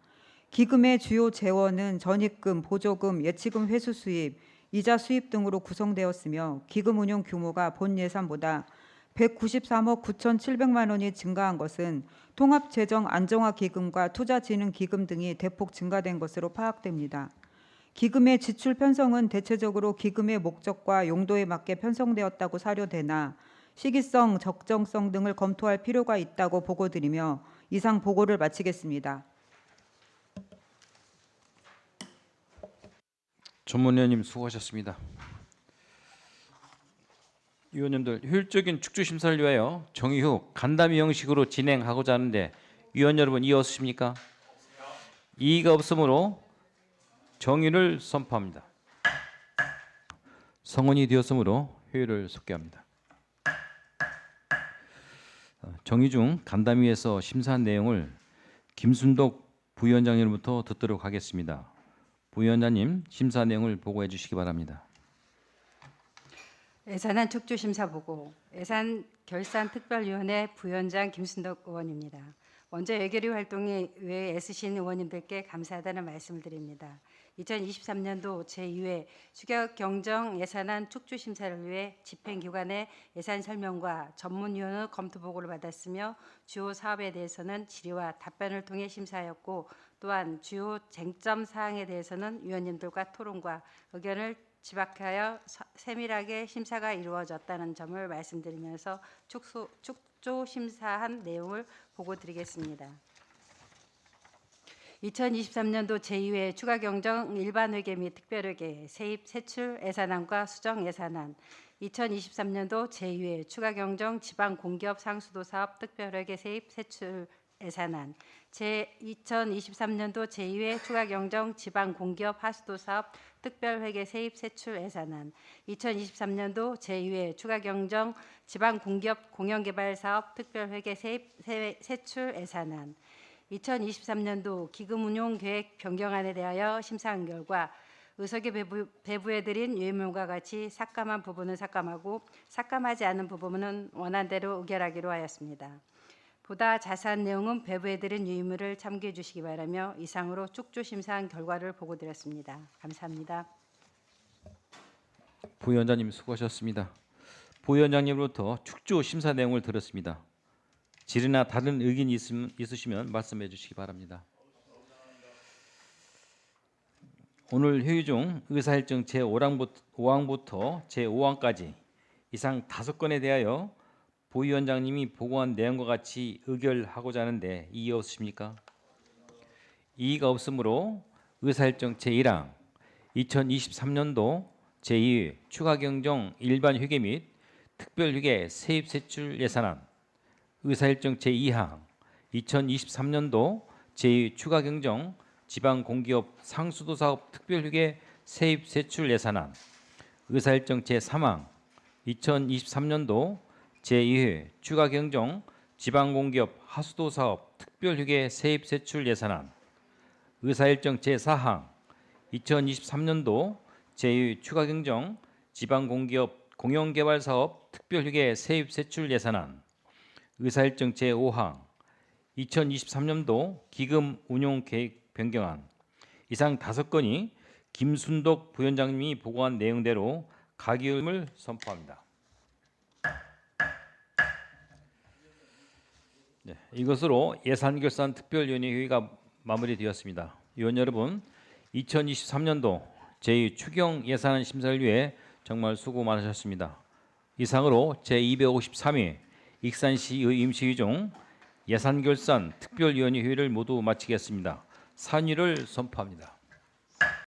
기금의 주요 재원은 전입금, 보조금, 예치금 회수 수입, 이자 수입 등으로 구성되었으며 기금 운용 규모가 본 예산보다 193억 9,700만 원이 증가한 것은 통합재정 안정화 기금과 투자진흥 기금 등이 대폭 증가된 것으로 파악됩니다. 기금의 지출 편성은 대체적으로 기금의 목적과 용도에 맞게 편성되었다고 사료되나 시기성, 적정성 등을 검토할 필요가 있다고 보고드리며 이상 보고를 마치겠습니다. 전문위원님 수고하셨습니다. 위원님들, 효율적인 축조 심사를 위하여 정의 후 간담회 형식으로 진행하고자 하는데 위원 여러분 이해 없으십니까? 이의가 없으므로 정의를 선포합니다. 성원이 되었으므로 효율을 속개합니다. 정의 중 간담회에서 심사한 내용을 김순덕 부위원장님으로부터 듣도록 하겠습니다. 부위원장님, 심사 내용을 보고해 주시기 바랍니다. 예산안 축조심사 보고 예산결산특별위원회 부위원장 김순덕 의원입니다. 먼저 예결위 활동에 위해 애쓰신 의원님들께 감사하다는 말씀을 드립니다. 2023년도 제2회 추경경정 예산안 축조심사를 위해 집행기관의 예산 설명과 전문위원회 검토 보고를 받았으며 주요 사업에 대해서는 질의와 답변을 통해 심사하였고 또한 주요 쟁점 사항에 대해서는 위원님들과 토론과 의견을 집약하여 세밀하게 심사가 이루어졌다는 점을 말씀드리면서 축조 심사한 내용을 보고드리겠습니다. 2023년도 제2회 추가경정 일반회계 및 특별회계 세입 세출 예산안과 수정 예산안 2023년도 제2회 추가경정 지방공기업 상수도 사업 특별회계 세입 세출 예산안 제2023년도 제2회 추가경정 지방공기업 하수도 사업 특별회계 세입 세출 예산안 2023년도 제2회 추가경정 지방공기업 공영개발사업 특별회계 세입 세출 예산안 2023년도 기금운용계획 변경안에 대하여 심사한 결과 의석에 배부해드린 유의물과 같이 삭감한 부분은 삭감하고 삭감하지 않은 부분은 원안대로 의결하기로 하였습니다. 보다 자세한 내용은 배부해드린 유의물을 참고해 주시기 바라며 이상으로 축조 심사한 결과를 보고드렸습니다. 감사합니다. 부위원장님 수고하셨습니다. 부위원장님으로부터 축조 심사 내용을 들었습니다. 질의나 다른 의견이 있으시면 말씀해 주시기 바랍니다. 오늘 회의 중 의사일정 제5항부터 제5항까지 이상 5건에 대하여 부위원장님이 보고한 내용과 같이 의결하고자 하는데 이의 없으십니까? 이의가 없으므로 의사일정 제1항 2023년도 제2회 추가경정 일반회계 및 특별회계 세입세출 예산안 의사일정 제2항 2023년도 제2 추가경정 지방공기업 상수도사업 특별회계 세입세출 예산안 의사일정 제3항 2023년도 제2회 추가경정 지방공기업 하수도사업 특별회계 세입세출 예산안 의사일정 제4항 2023년도 제2 추가경정 지방공기업 공영개발사업 특별회계 세입세출 예산안 의사일정 제5항 2023년도 기금운용계획 변경안 이상 5건이 김순덕 부위원장님이 보고한 내용대로 가결임을 선포합니다. 네, 이것으로 예산결산특별위원회 회의가 마무리되었습니다. 위원 여러분, 2023년도 제2 추경 예산안 심사를 위해 정말 수고 많으셨습니다. 이상으로 제253회 익산시의 임시회의 중 예산결산 특별위원회 회의를 모두 마치겠습니다. 산의를 선포합니다.